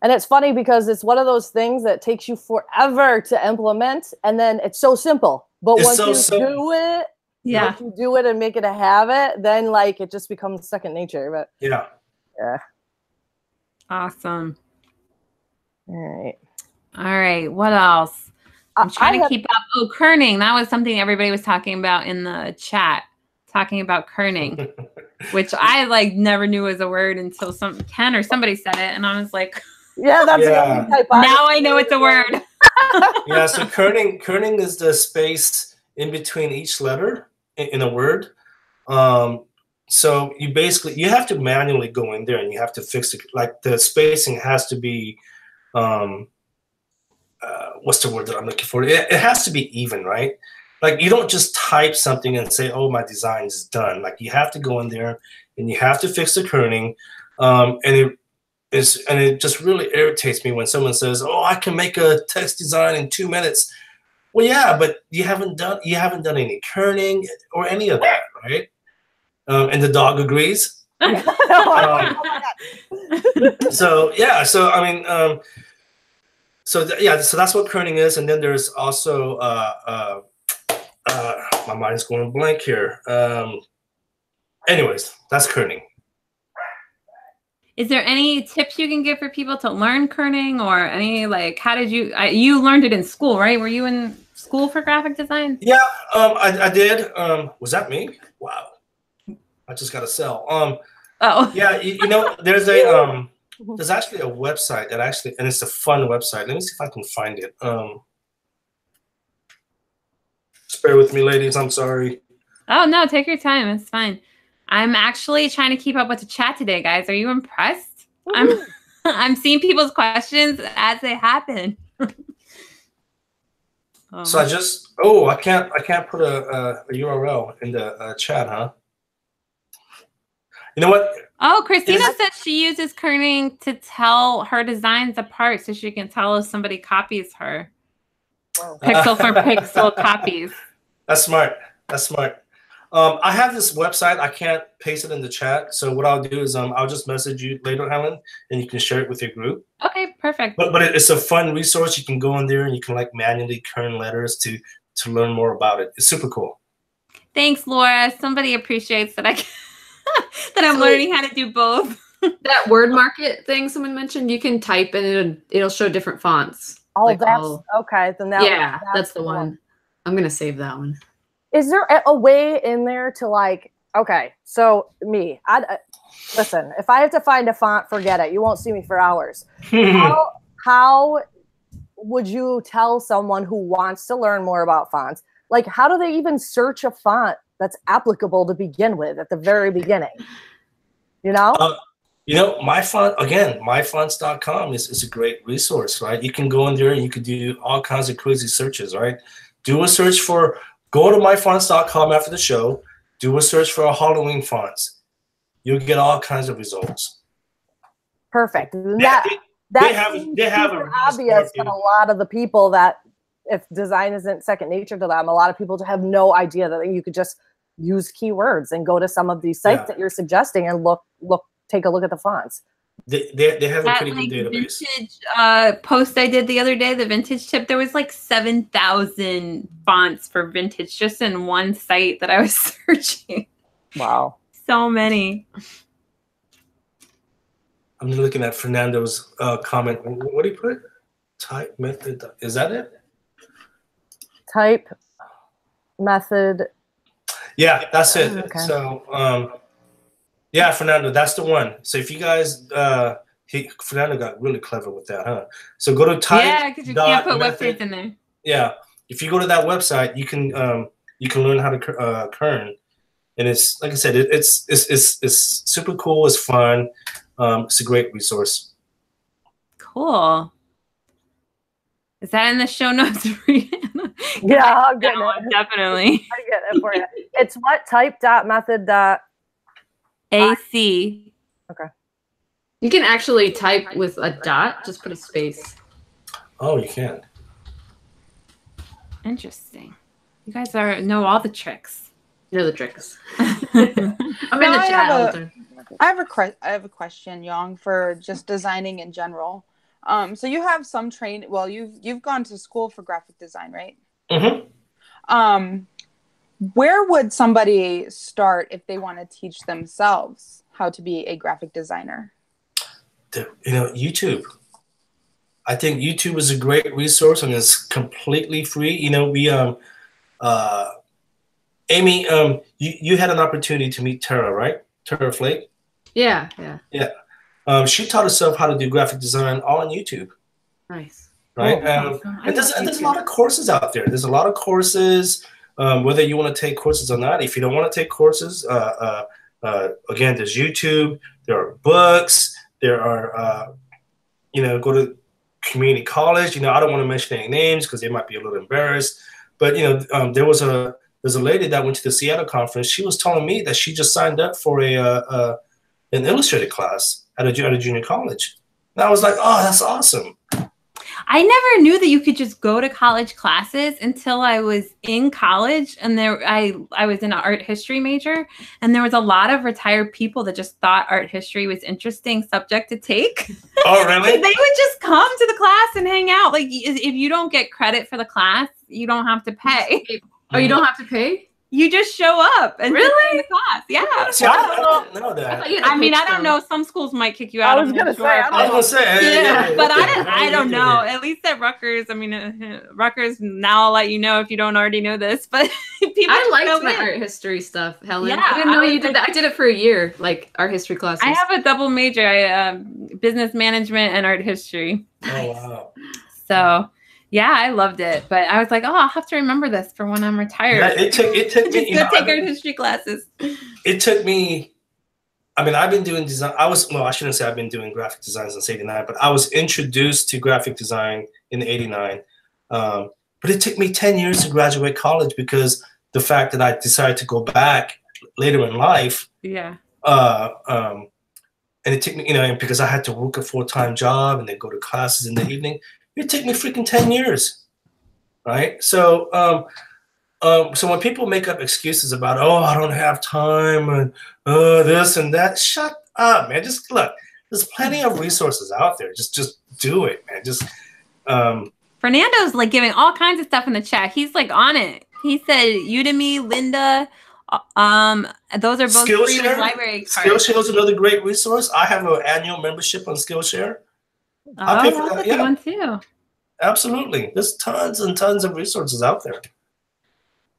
And it's funny because it's one of those things that takes you forever to implement, and then it's so simple. But once you do it. Yeah. Once you do it and make it a habit, then like it just becomes second nature. But yeah. Awesome. All right. What else? I'm trying to keep up. Oh, kerning. That was something everybody was talking about in the chat. Talking about kerning, which I like never knew was a word until Ken or somebody said it, and I was like, yeah, that's now I know it's a word. Yeah. So kerning is the space in between each letter in a word. So you have to manually go in there and you have to fix it. Like the spacing has to be, what's the word that I'm looking for? It has to be even, right? Like you don't just type something and say, oh, my design is done. Like you have to go in there and you have to fix the kerning. And it just really irritates me when someone says, oh, I can make a text design in 2 minutes. Well, yeah, but you haven't done any kerning or any of that, right? And the dog agrees. So yeah, so I mean, so that's what kerning is, and then there's also my mind's going blank here. Anyways, that's kerning. Is there any tips you can give for people to learn kerning, or any like how did you learned it in school, right? Were you in school for graphic design? Yeah, I did. Was that me? Wow, I just got a cell. Oh yeah, you know, there's actually a website that and it's a fun website. Let me see if I can find it. Just bear with me, ladies. I'm sorry. Oh no, take your time. It's fine. I'm actually trying to keep up with the chat today, guys. Are you impressed? I'm seeing people's questions as they happen. So I can't put a URL in the chat, huh? You know what? Oh, Christina said she uses kerning to tell her designs apart so she can tell if somebody copies her. Whoa. Pixel for pixel copies. That's smart. That's smart. I have this website. I can't paste it in the chat. So what I'll do is I'll just message you later, Helen, and you can share it with your group. Okay, perfect. But it's a fun resource. You can go in there and you can like manually kern letters to learn more about it. It's super cool. Thanks, Laura. Somebody appreciates that that I'm learning how to do both. That word market thing someone mentioned, you can type and it'll show different fonts. Oh, like okay. Then that's the one. I'm gonna save that one. Is there a way in there to like, okay, so me, listen, if I have to find a font, forget it. You won't see me for hours. How would you tell someone who wants to learn more about fonts, like how do they even search a font that's applicable to begin with at the very beginning? You know? You know, myfonts.com is a great resource, right? You can go in there and you can do all kinds of crazy searches, right? Do a search for, go to myfonts.com after the show, do a search for Halloween fonts. You'll get all kinds of results. Perfect. They have super obvious, but a lot of the people that, if design isn't second nature to them, a lot of people have no idea that you could just use keywords and go to some of these sites that you're suggesting and take a look at the fonts. They have a pretty good database. Vintage post I did the other day, the vintage tip, there was like 7,000 fonts for vintage just in one site that I was searching. Wow. So many. I'm looking at Fernando's comment. What did he put? Type method. Is that it? Type method. Yeah, that's it. Okay. So, yeah, Fernando, that's the one. So if you guys, Fernando got really clever with that, huh? So go to type. Yeah, because you can't put websites in there. Yeah, if you go to that website, you can learn how to kern, and it's like I said, it's super cool. It's fun. It's a great resource. Cool. Is that in the show notes, Brianna? Yeah, I'm getting it. Definitely. I get it for you. It's what? Type.method.ac. Okay. You can actually type with a dot. Just put a space. Oh, you can. Interesting. You guys know all the tricks. You know the tricks. I'm in the chat all the time. I have a question, Yong, for just designing in general. So you have some training. Well, you've gone to school for graphic design, right? Mm-hmm. Where would somebody start if they want to teach themselves how to be a graphic designer? YouTube. I think YouTube is a great resource and it's completely free. We Amy, you had an opportunity to meet Tara, right? Tara Flake. Yeah. She taught herself how to do graphic design all on YouTube. Nice. Right. And there's a lot of courses out there. There's a lot of courses. Whether you want to take courses or not. If you don't want to take courses, again, there's YouTube. There are books. There are, go to community college. I don't want to mention any names because they might be a little embarrassed. But there's a lady that went to the Seattle conference. She was telling me that she just signed up for an illustrated class at a junior college. And I was like, oh, that's awesome. I never knew that you could just go to college classes until I was in college, and I was in an art history major, and there was a lot of retired people that just thought art history was interesting subject to take. Oh, really? They would just come to the class and hang out. Like, if you don't get credit for the class, you don't have to pay. Oh, you don't have to pay? You just show up and really sit in the class. Yeah. See, I didn't know that. I don't know. Some schools might kick you out. I was gonna say. Yeah, but I don't know. At least at Rutgers. I mean, Rutgers. Now I'll let you know if you don't already know this. But I liked my art history stuff, Helen. Yeah, I didn't know you did that. I did it for a year, like art history classes. I have a double major. I business management and art history. Oh wow. So. Yeah, I loved it, but I was like, "Oh, I'll have to remember this for when I'm retired." Yeah, it took me. Just go take art history classes. It took me. I mean, I've been doing design. I shouldn't say I've been doing graphic design since '89, but I was introduced to graphic design in '89. But it took me 10 years to graduate college because the fact that I decided to go back later in life. Yeah. And it took me, because I had to work a full-time job and then go to classes in the evening. It took me freaking 10 years, right? So, so when people make up excuses about, oh, I don't have time and this and that, shut up, man. Just look, there's plenty of resources out there. Just do it, man. Just. Fernando's like giving all kinds of stuff in the chat. He's like on it. He said Udemy, Linda. Those are both free library cards. Skillshare is another great resource. I have an annual membership on Skillshare. Oh, that's a good one too. Absolutely. There's tons and tons of resources out there.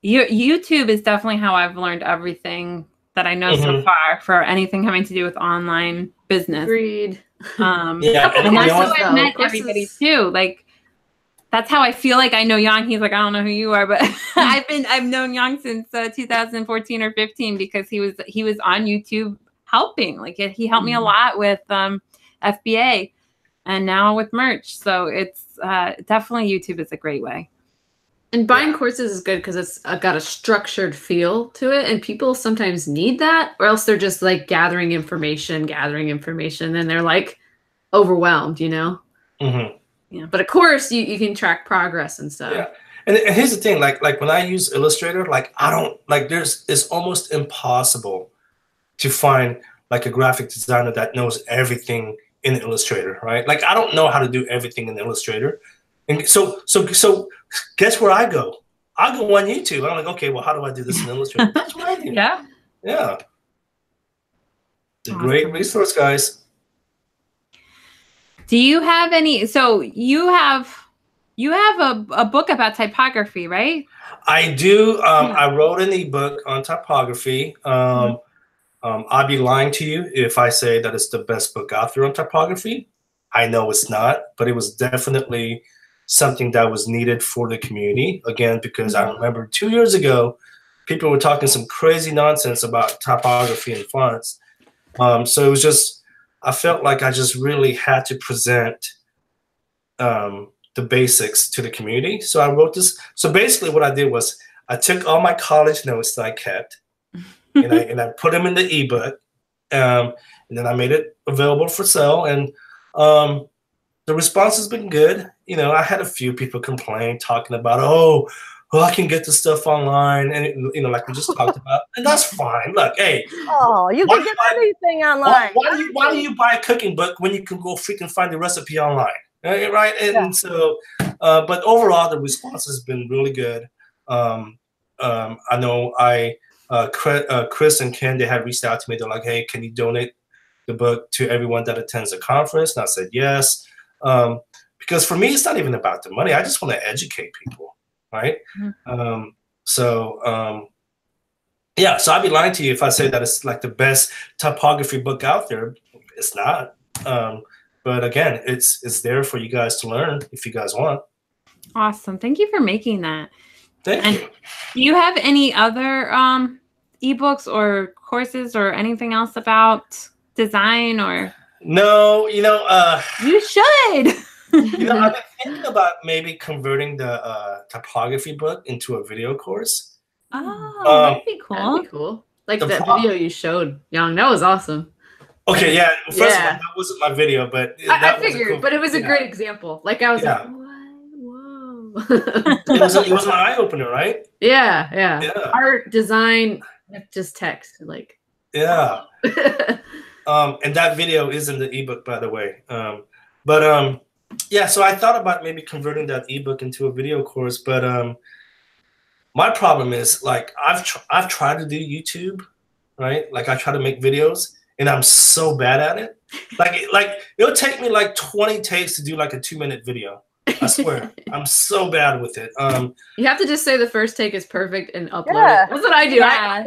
YouTube is definitely how I've learned everything that I know so far for anything having to do with online business. Agreed. And that's how I've met everybody too. Like, that's how I feel like I know Yong. He's like, I don't know who you are, but I've known Yong since 2014 or 15 because he was on YouTube helping. Like, he helped me a lot with FBA. And now with merch. So it's definitely YouTube is a great way. And buying courses is good because it's got a structured feel to it. And people sometimes need that, or else they're just like gathering information, and they're like overwhelmed, Mm-hmm. Yeah. But of course, you can track progress and stuff. Yeah. And here's the thing, like when I use Illustrator, like it's almost impossible to find like a graphic designer that knows everything in Illustrator, right? Like I don't know how to do everything in Illustrator, and so guess where I go? I go on YouTube. I'm like, okay, well, how do I do this in Illustrator? That's what I do. Yeah. It's a great resource, guys. Do you have any? So you have a book about typography, right? I do. I wrote an ebook on typography. I'd be lying to you if I say that it's the best book out there on typography. I know it's not, but it was definitely something that was needed for the community. Again, because I remember 2 years ago, people were talking some crazy nonsense about typography and fonts. So it was just, I felt like I just really had to present the basics to the community. So I wrote this. So basically what I did was I took all my college notes that I kept and I put them in the ebook. And then I made it available for sale. And the response has been good. You know, I had a few people complain, talking about, oh, I can get the stuff online, and you know, like we just talked about, and that's fine. Look, hey, you can get anything online. Why do you buy a cooking book when you can go freaking find the recipe online, right? And so, but overall, the response has been really good. I know Chris and Ken, they had reached out to me. They're like, hey, can you donate the book to everyone that attends the conference? And I said yes, because for me, it's not even about the money. I just want to educate people. Right. Yeah, so I'd be lying to you if I say that it's like the best typography book out there. It's not. But again, it's there for you guys to learn if you guys want. Awesome. Thank you for making that. Thank you. Do you have any other ebooks or courses or anything else about design or? No, you know, you should. You know, I've been thinking about maybe converting the typography book into a video course. Oh, that'd be cool. That'd be cool. Like that video you showed, Young. That was awesome. Okay, yeah. First of all, that wasn't my video, but I figured, but it was a great example. Like I was like, whoa. it was an eye opener, right? Yeah. Art, design, just text, like. Yeah. And that video is in the ebook, by the way. Yeah, so I thought about maybe converting that ebook into a video course, but my problem is like I've tried to do YouTube, right? Like I try to make videos, and I'm so bad at it. Like it'll take me like 20 takes to do like a 2-minute video. I swear, I'm so bad with it. You have to just say the first take is perfect and upload it. That's what I do. Yeah.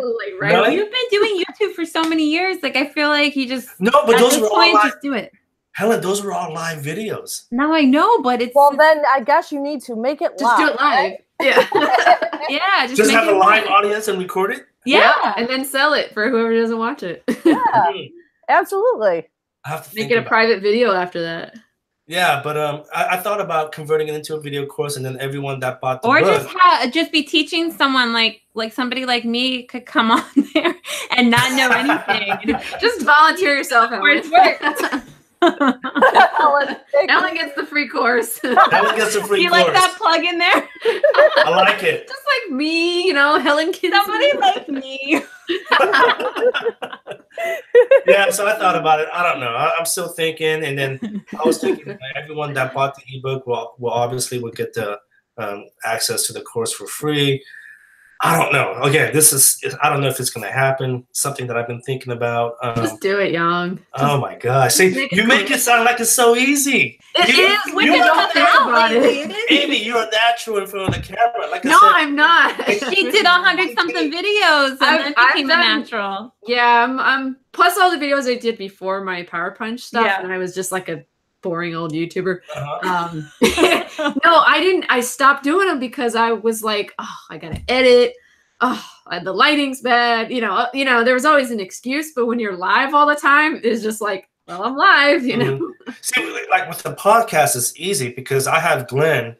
You've been doing YouTube for so many years. Like I feel like you just but those were all just do it. Helen, those were all live videos. No, I know, but it's then I guess you need to make it live. Just do it live. Yeah. Yeah. Just have a live audience and record it. Yeah. And then sell it for whoever doesn't watch it. Yeah. Absolutely. I have to make it a private video after that. Yeah, but I thought about converting it into a video course, and then everyone that bought the book, just be teaching someone like somebody like me could come on there and not know anything. Just volunteer yourself. Ellen gets the free course. Ellen gets a free course. You like that plug in there? I like it. Just like me, you know, Helen Kinson. Somebody like me. Yeah, so I thought about it. I don't know. I'm still thinking, and then I was thinking everyone that bought the ebook will obviously get the access to the course for free. I don't know. Again, I don't know if it's going to happen. Something that I've been thinking about. Just do it, Young. Oh my gosh! See, you make it sound like it's so easy. It is. We don't think about it. Amy, you're a natural in front of the camera. Like no, I'm not. She did 100-something videos and then became a natural. Yeah, I'm. Plus all the videos I did before my PowerPunch stuff, and I was just like a boring old YouTuber. No, I didn't. I stopped doing them because I was like, oh, I gotta edit. Oh, the lighting's bad. You know, there was always an excuse, but when you're live all the time, it's just like, well, I'm live, you know. See, like with the podcast, it's easy because I have Glenn,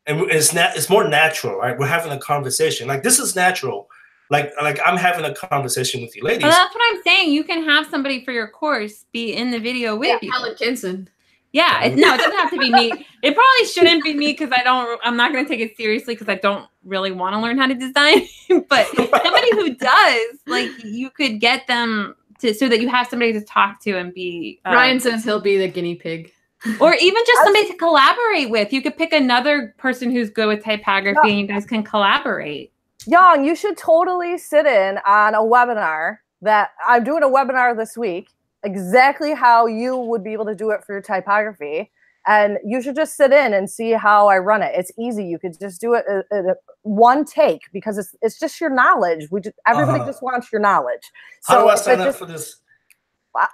and it's more natural, right? We're having a conversation. Like this is natural. Like I'm having a conversation with you ladies. Well, that's what I'm saying. You can have somebody for your course be in the video with you. Helen Kinson. Yeah, no, it doesn't have to be me. It probably shouldn't be me because I'm not going to take it seriously because I don't really want to learn how to design. But somebody who does, like, you could get them so that you have somebody to talk to and be. Ryan says he'll be the guinea pig. Or even just somebody to collaborate with. You could pick another person who's good with typography and you guys can collaborate. Young, you should totally sit in on a webinar that I'm doing a webinar this week. exactly how you would be able to do it for your typography. And you should just sit in and see how I run it. It's easy. You could just do it in one take because it's just your knowledge. Everybody just wants your knowledge. So how do I sign up for this?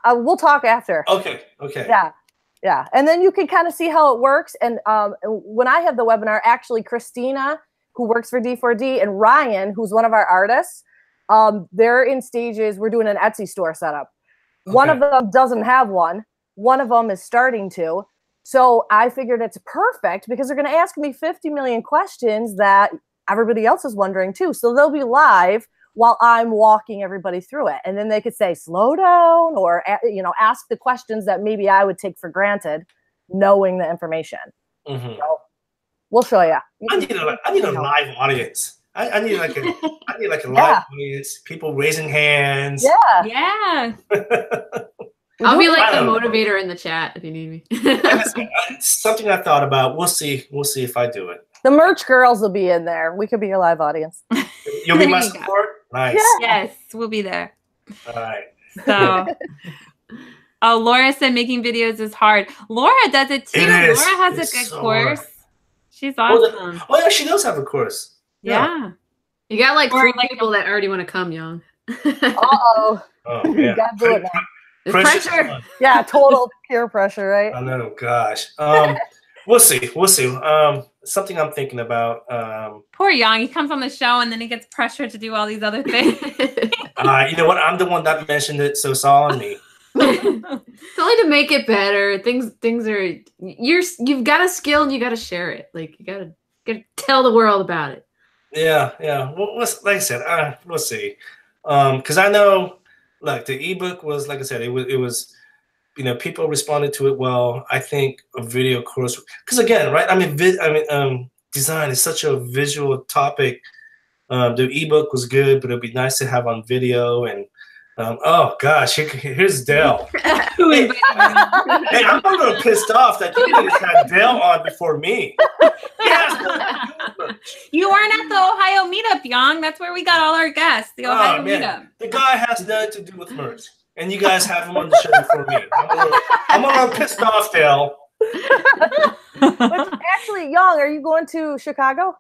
We'll talk after. Okay. Okay. Yeah. And then you can kind of see how it works. And when I have the webinar, actually Christina, who works for D4D, and Ryan, who's one of our artists, they're in stages. We're doing an Etsy store setup. Okay. One of them doesn't have one. One of them is starting to. So I figured it's perfect because they're going to ask me 50 million questions that everybody else is wondering too. So they'll be live while I'm walking everybody through it. And then they could say, slow down, or, ask the questions that maybe I would take for granted, knowing the information. Mm-hmm. So we'll show you. I need a live audience. I need like a live audience, people raising hands. Yeah. I'll be like the motivator in the chat if you need me. It's something I thought about. We'll see if I do it. The merch girls will be in there. We could be your live audience. You'll be my support? Nice. Yeah. Yes, we'll be there. All right. So, Laura said making videos is hard. Laura does it too. Laura has a good course. Hard. She's awesome. Oh, yeah, she does have a course. Yeah. You got like 3 people that already want to come, Young. Uh-oh. Oh, yeah. You gotta do it now. Pressure. Yeah, total peer pressure, right? I know, gosh. We'll see. Something I'm thinking about. Poor Yang. He comes on the show and then he gets pressured to do all these other things. You know what? I'm the one that mentioned it, so it's all on me. It's only to make it better. Things are you've got a skill and you got to share it. Like you got to tell the world about it. Yeah. Well, like I said, we'll see. Because I know. Like the ebook was, like I said, it was, people responded to it well. I think a video course, because again, right? Design is such a visual topic. The ebook was good, but it'd be nice to have on video. And oh gosh, here's Dale. Hey, I'm a little pissed off that you guys had Dale on before me. You weren't at the Ohio meetup, Yang. That's where we got all our guests. The Ohio meetup. The guy has nothing to do with merch, and you guys have him on the show before me. I'm a little pissed off, Dale. But actually, Yang, are you going to Chicago?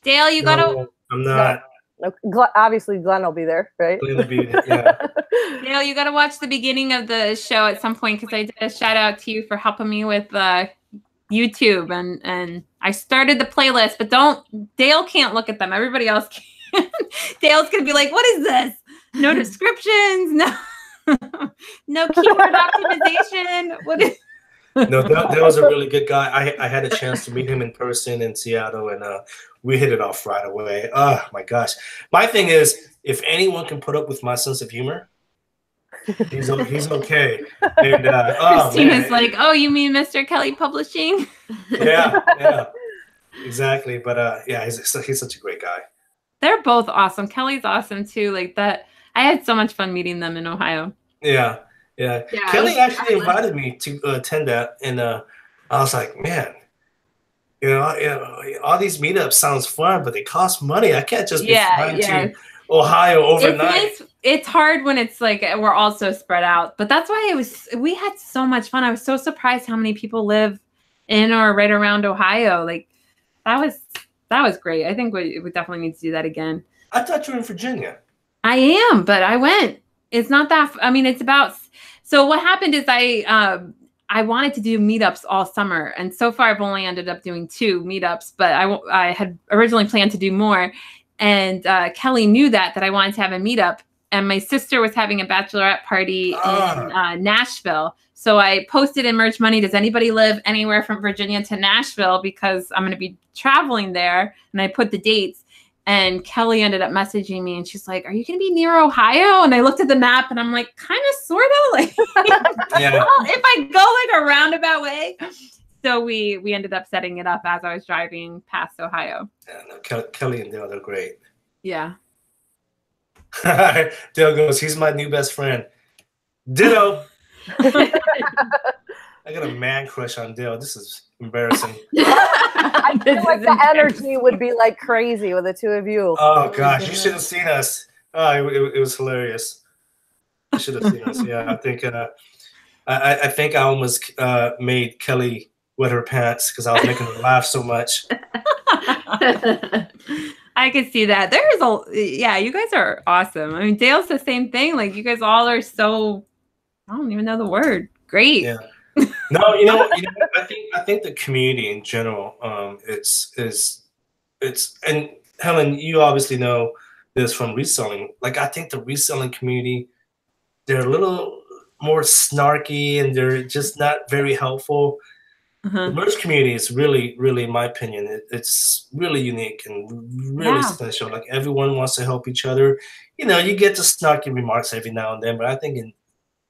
Dale, you gotta. I'm not. No, obviously, Glenn will be there, right? Glenn will be there, yeah. Dale, you gotta watch the beginning of the show at some point because I did a shout out to you for helping me with YouTube and I started the playlist, but Dale can't look at them. Everybody else can. Dale's gonna be like, what is this? No descriptions, no keyword optimization. What is No, Dale's a really good guy. I had a chance to meet him in person in Seattle, and we hit it off right away. Oh my gosh. My thing is, if anyone can put up with my sense of humor, he's okay. And Christina's like, oh, you mean Mr. Kelly Publishing? Yeah, exactly. But he's such a great guy. They're both awesome. Kelly's awesome too. Like that, I had so much fun meeting them in Ohio. Yeah. Kelly actually invited me to attend that, and I was like, man, all these meetups sounds fun, but they cost money. I can't just be flying to Ohio overnight. It's hard when it's like we're all so spread out, but that's why we had so much fun. I was so surprised how many people live in or right around Ohio. Like that was great. I think we definitely need to do that again. I thought you were in Virginia. I am, but I went. It's not that. I mean, it's about. So what happened is I wanted to do meetups all summer, and so far I've only ended up doing 2 meetups. But I had originally planned to do more, and Kelly knew that I wanted to have a meetup, and my sister was having a bachelorette party in Nashville. So I posted in Merch Money, does anybody live anywhere from Virginia to Nashville? Because I'm going to be traveling there, and I put the dates. And Kelly ended up messaging me, and she's like, are you going to be near Ohio? And I looked at the map, and I'm like, kind of, sort of. Like, well, if I go like a roundabout way. So we ended up setting it up as I was driving past Ohio. Yeah, no, Kelly and Dale are great. Yeah. Dale goes, he's my new best friend. Ditto. I got a man crush on Dale. This is embarrassing. I feel like the energy would be like crazy with the 2 of you. Oh gosh, you should have seen us. Oh, it was hilarious. You should have seen us. Yeah, I think I almost made Kelly wet her pants because I was making her laugh so much. I could see that. Yeah, you guys are awesome. I mean, Dale's the same thing. Like, you guys all are so, I don't even know the word. Great. Yeah. No, you know, I think the community in general, it's and Helen, you obviously know this from reselling. Like, I think the reselling community, they're a little more snarky and they're just not very helpful. The merch community is really, really, in my opinion, it's really unique and really special. Like, everyone wants to help each other. You know, you get the snarky remarks every now and then, but I think in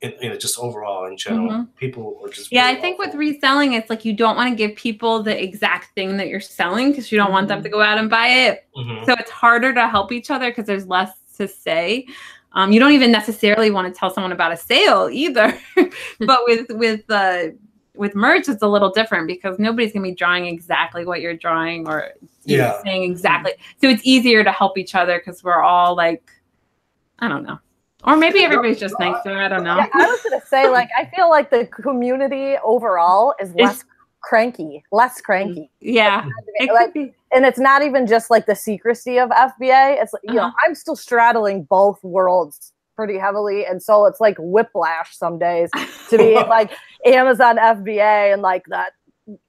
you know, just overall in general, people are just I think with reselling, it's like you don't want to give people the exact thing that you're selling because you don't want them to go out and buy it. So it's harder to help each other because there's less to say. You don't even necessarily want to tell someone about a sale either. But with merch, it's a little different because nobody's gonna be drawing exactly what you're drawing or saying exactly. So it's easier to help each other because we're all like, I don't know. Or maybe everybody's just nicer. I don't know. Yeah, I was going to say, like, I feel like the community overall is less cranky. Yeah. And it's not even just like the secrecy of FBA. It's, you know, I'm still straddling both worlds pretty heavily. And so it's like whiplash some days to be like Amazon FBA and like that.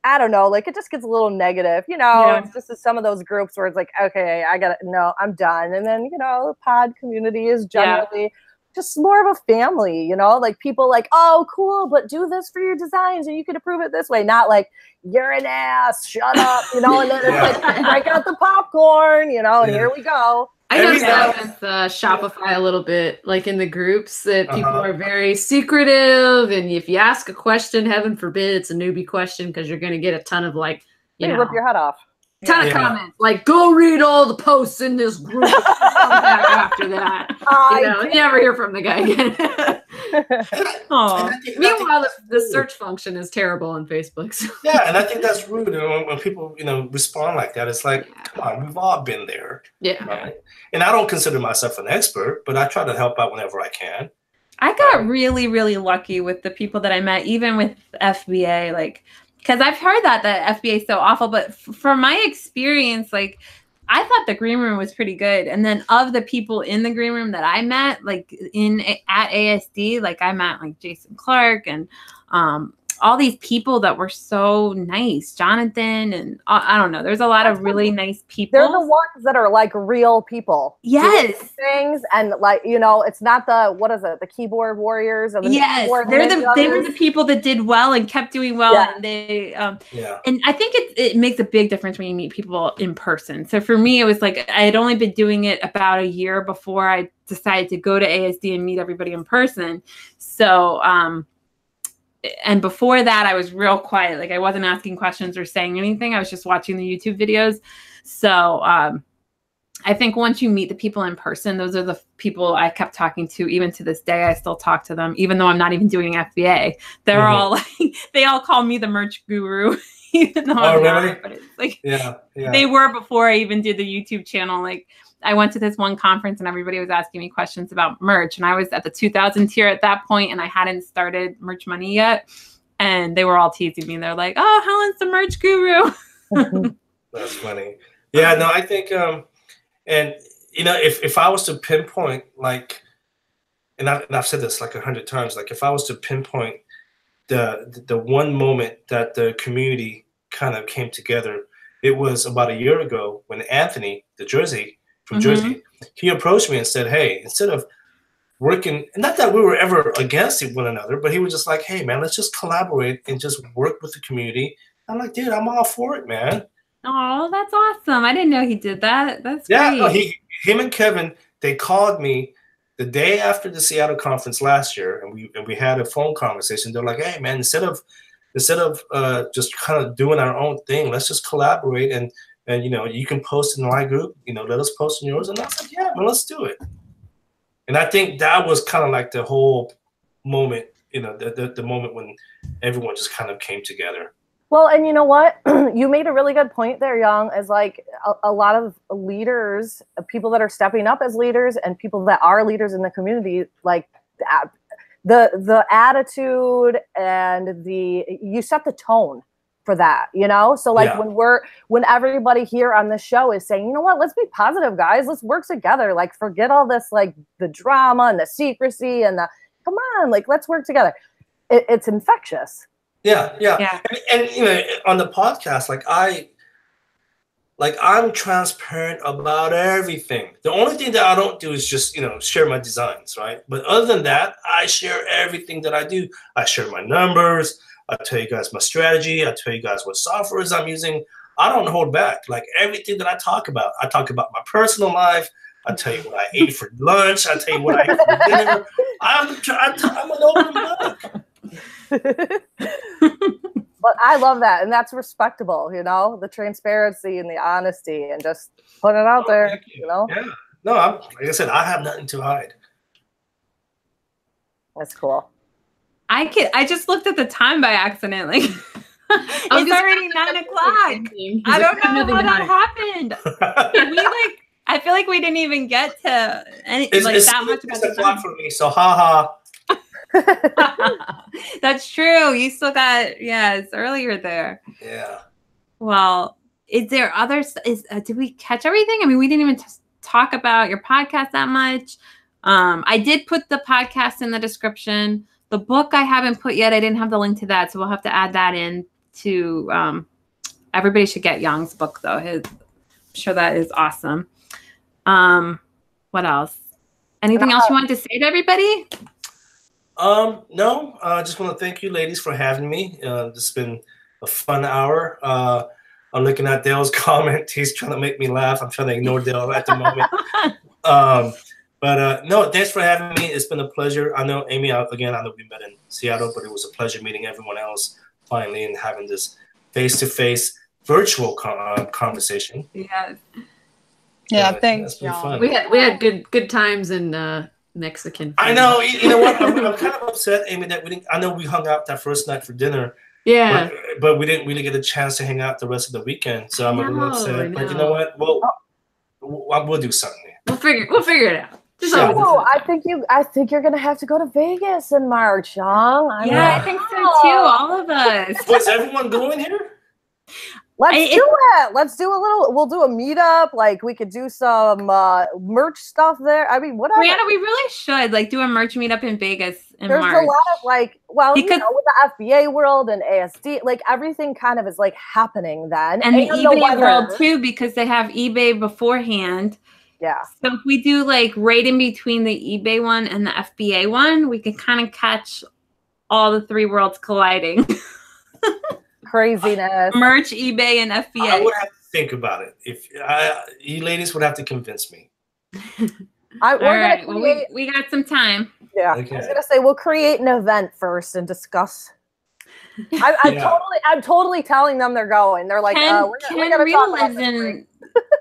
I don't know, like it just gets a little negative, you know. It's just some of those groups where it's like, okay, I'm done. And then, you know, the pod community is generally just more of a family, you know, like people like, oh, cool, but do this for your designs and you can approve it this way. Not like, you're an ass, shut up, you know, and then it's like, break out the popcorn, you know, and here we go. I noticed that with Shopify a little bit, like in the groups, that people are very secretive. And if you ask a question, heaven forbid, it's a newbie question because you're going to get a ton of like, you know, rip your head off. Ton of comments. Like, go read all the posts in this group. Come back after that. You know, you never hear from the guy again. Meanwhile, the search function is terrible on Facebook. So. Yeah, and I think that's rude. When people, you know, respond like that, it's like, come on, we've all been there. Yeah. Right? And I don't consider myself an expert, but I try to help out whenever I can. I got really, really lucky with the people that I met, even with FBA, like, because I've heard that FBA is so awful, but from my experience, like, I thought the green room was pretty good. And then of the people in the green room that I met, like at ASD, like I met like Jason Clark and all these people that were so nice, Jonathan, and I don't know. There's a lot of really nice people. They're the ones that are like real people. Yes. Things and like, you know, it's not the, what is it? The keyboard warriors. Or the they were the people that did well and kept doing well. Yeah. And they, and I think it makes a big difference when you meet people in person. So for me, it was like, I had only been doing it about a year before I decided to go to ASD and meet everybody in person. So, and before that, I was real quiet. Like I wasn't asking questions or saying anything. I was just watching the YouTube videos. So I think once you meet the people in person, those are the people I kept talking to. Even to this day, I still talk to them, even though I'm not even doing FBA. They're all like, they all call me the merch guru, even though I'm not. But it's like, they were before I even did the YouTube channel. Like I went to this one conference and everybody was asking me questions about merch. And I was at the 2000 tier at that point and I hadn't started Merch Money yet. And they were all teasing me. They're like, oh, Helen's the merch guru. That's funny. Yeah, no, I think, and you know, if I was to pinpoint, like, and I've said this like 100 times, like if I was to pinpoint the one moment that the community kind of came together, it was about a year ago when Anthony, from Jersey, he approached me and said, hey, instead of working, and not that we were ever against one another, but he was just like, hey, man, let's just collaborate and just work with the community. I'm like, dude, I'm all for it, man. Oh, that's awesome. I didn't know he did that. That's great. No, him and Kevin, they called me the day after the Seattle conference last year, and we had a phone conversation. They're like, hey, man, instead of just kind of doing our own thing, let's just collaborate and you know, you can post in my group, you know, let us post in yours. And I was like, yeah, man, let's do it. And I think that was kind of like the whole moment, you know, the moment when everyone just kind of came together. Well, and you know what? You made a really good point there, Yong, as like a lot of leaders, people that are stepping up as leaders and people that are leaders in the community, like the attitude and you set the tone for that, you know? So like when everybody here on the show is saying, you know what, let's be positive, guys. Let's work together. Like forget all this, like the drama and the secrecy and come on, like let's work together. It's infectious. Yeah. And you know, on the podcast, I'm transparent about everything. The only thing that I don't do is just, you know, share my designs, right? But other than that, I share everything that I do. I share my numbers. I tell you guys my strategy. I tell you guys what softwares I'm using. I don't hold back. Like everything that I talk about my personal life. I tell you what I ate for lunch. I tell you what I ate for dinner. I'm an open book. But I love that, and that's respectable, you know, the transparency and the honesty, and just put it out there, you know. Yeah, no, like I said, I have nothing to hide. That's cool. I just looked at the time by accident. Like it's already 9 o'clock. I don't know how that happened. I feel like we didn't even get to any that much about the time for me. So haha. That's true. You still got it's earlier there. Yeah. Well, is there others? Did we catch everything? I mean, we didn't even talk about your podcast that much. I did put the podcast in the description. The book I haven't put yet. I didn't have the link to that, so we'll have to add that in to. Everybody should get Yong's book though. I'm sure that is awesome. What else? Anything else you wanted to say to everybody? No. I just want to thank you, ladies, for having me. This has been a fun hour. I'm looking at Dale's comment. He's trying to make me laugh. I'm trying to ignore Dale at the moment. But no, thanks for having me. It's been a pleasure. I know, Amy, I know we met in Seattle, but it was a pleasure meeting everyone else finally and having this face-to-face virtual conversation. Yes. Yeah, thanks, John. We had good times in Mexican food. I know. You know what? I'm kind of upset, Amy, that we didn't. I know we hung out that first night for dinner. Yeah. But we didn't really get a chance to hang out the rest of the weekend. So I'm a little upset. But you know what? We'll do something. We'll figure it out. I think you're gonna have to go to Vegas in March, Young. I think so too. All of us. Was everyone going here? Let's do it. Let's do a little. We'll do a meetup. Like we could do some merch stuff there. I mean, whatever. Brianna, we really should do a merch meetup in Vegas in March. There's a lot of because you know, with the FBA world and ASD, everything kind of is happening then. And the eBay world too, because they have eBay beforehand. Yeah. So if we do right in between the eBay one and the FBA one, we can kind of catch all the three worlds colliding. Craziness. Merch, eBay, and FBA. I would have to think about it. If you ladies would have to convince me. All right. Well, we got some time. Yeah. Okay. I was gonna say we'll create an event first and discuss. I'm totally telling them they're going. They're like,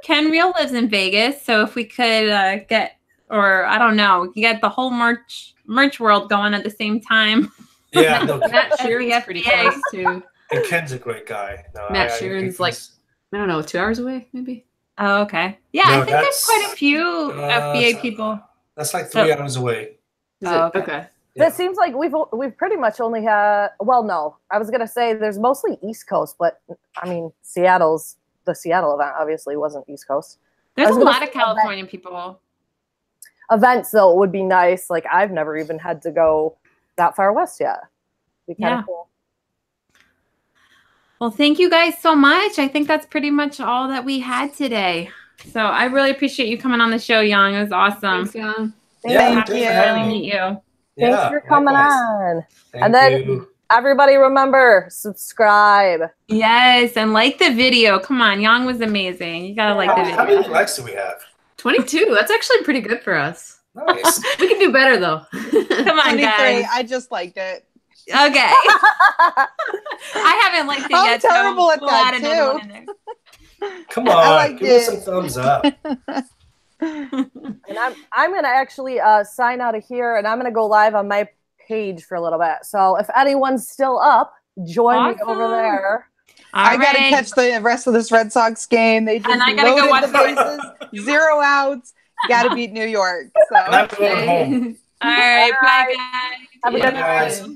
Ken Real lives in Vegas, so if we could get the whole merch world going at the same time. Yeah, no, Matt Sheeran's pretty close too. And Ken's a great guy. Matt Sheeran's I don't know, 2 hours away, maybe. Oh, okay. Yeah, I think there's quite a few FBA people. That's 3 hours away. Okay. It seems like we've pretty much only had. Well, no, I was gonna say there's mostly East Coast, but I mean the Seattle event obviously wasn't East Coast. There's a lot of California people. Events though would be nice. I've never even had to go that far west yet. Be kind of cool. Well, thank you guys so much. I think that's pretty much all that we had today. So I really appreciate you coming on the show, Young. It was awesome. Thanks, Young. Thank you. Happy to meet you. Thanks for coming on. Thank then everybody remember, subscribe. Yes, and like the video. Come on, Young was amazing. You gotta like the video. How many likes do we have? 22. That's actually pretty good for us. Nice. We can do better though. Come on, guys. I just liked it. Okay. I haven't liked it yet. I'm terrible at that too. Come on, give us some thumbs up. And I'm gonna actually sign out of here, and I'm gonna go live on my page for a little bit. So if anyone's still up, join me over there. I gotta catch the rest of this Red Sox game. They just gotta go watch the bases, 0 outs. Gotta beat New York. So I'm going home. All right. Bye, guys. Have a good Bye, guys.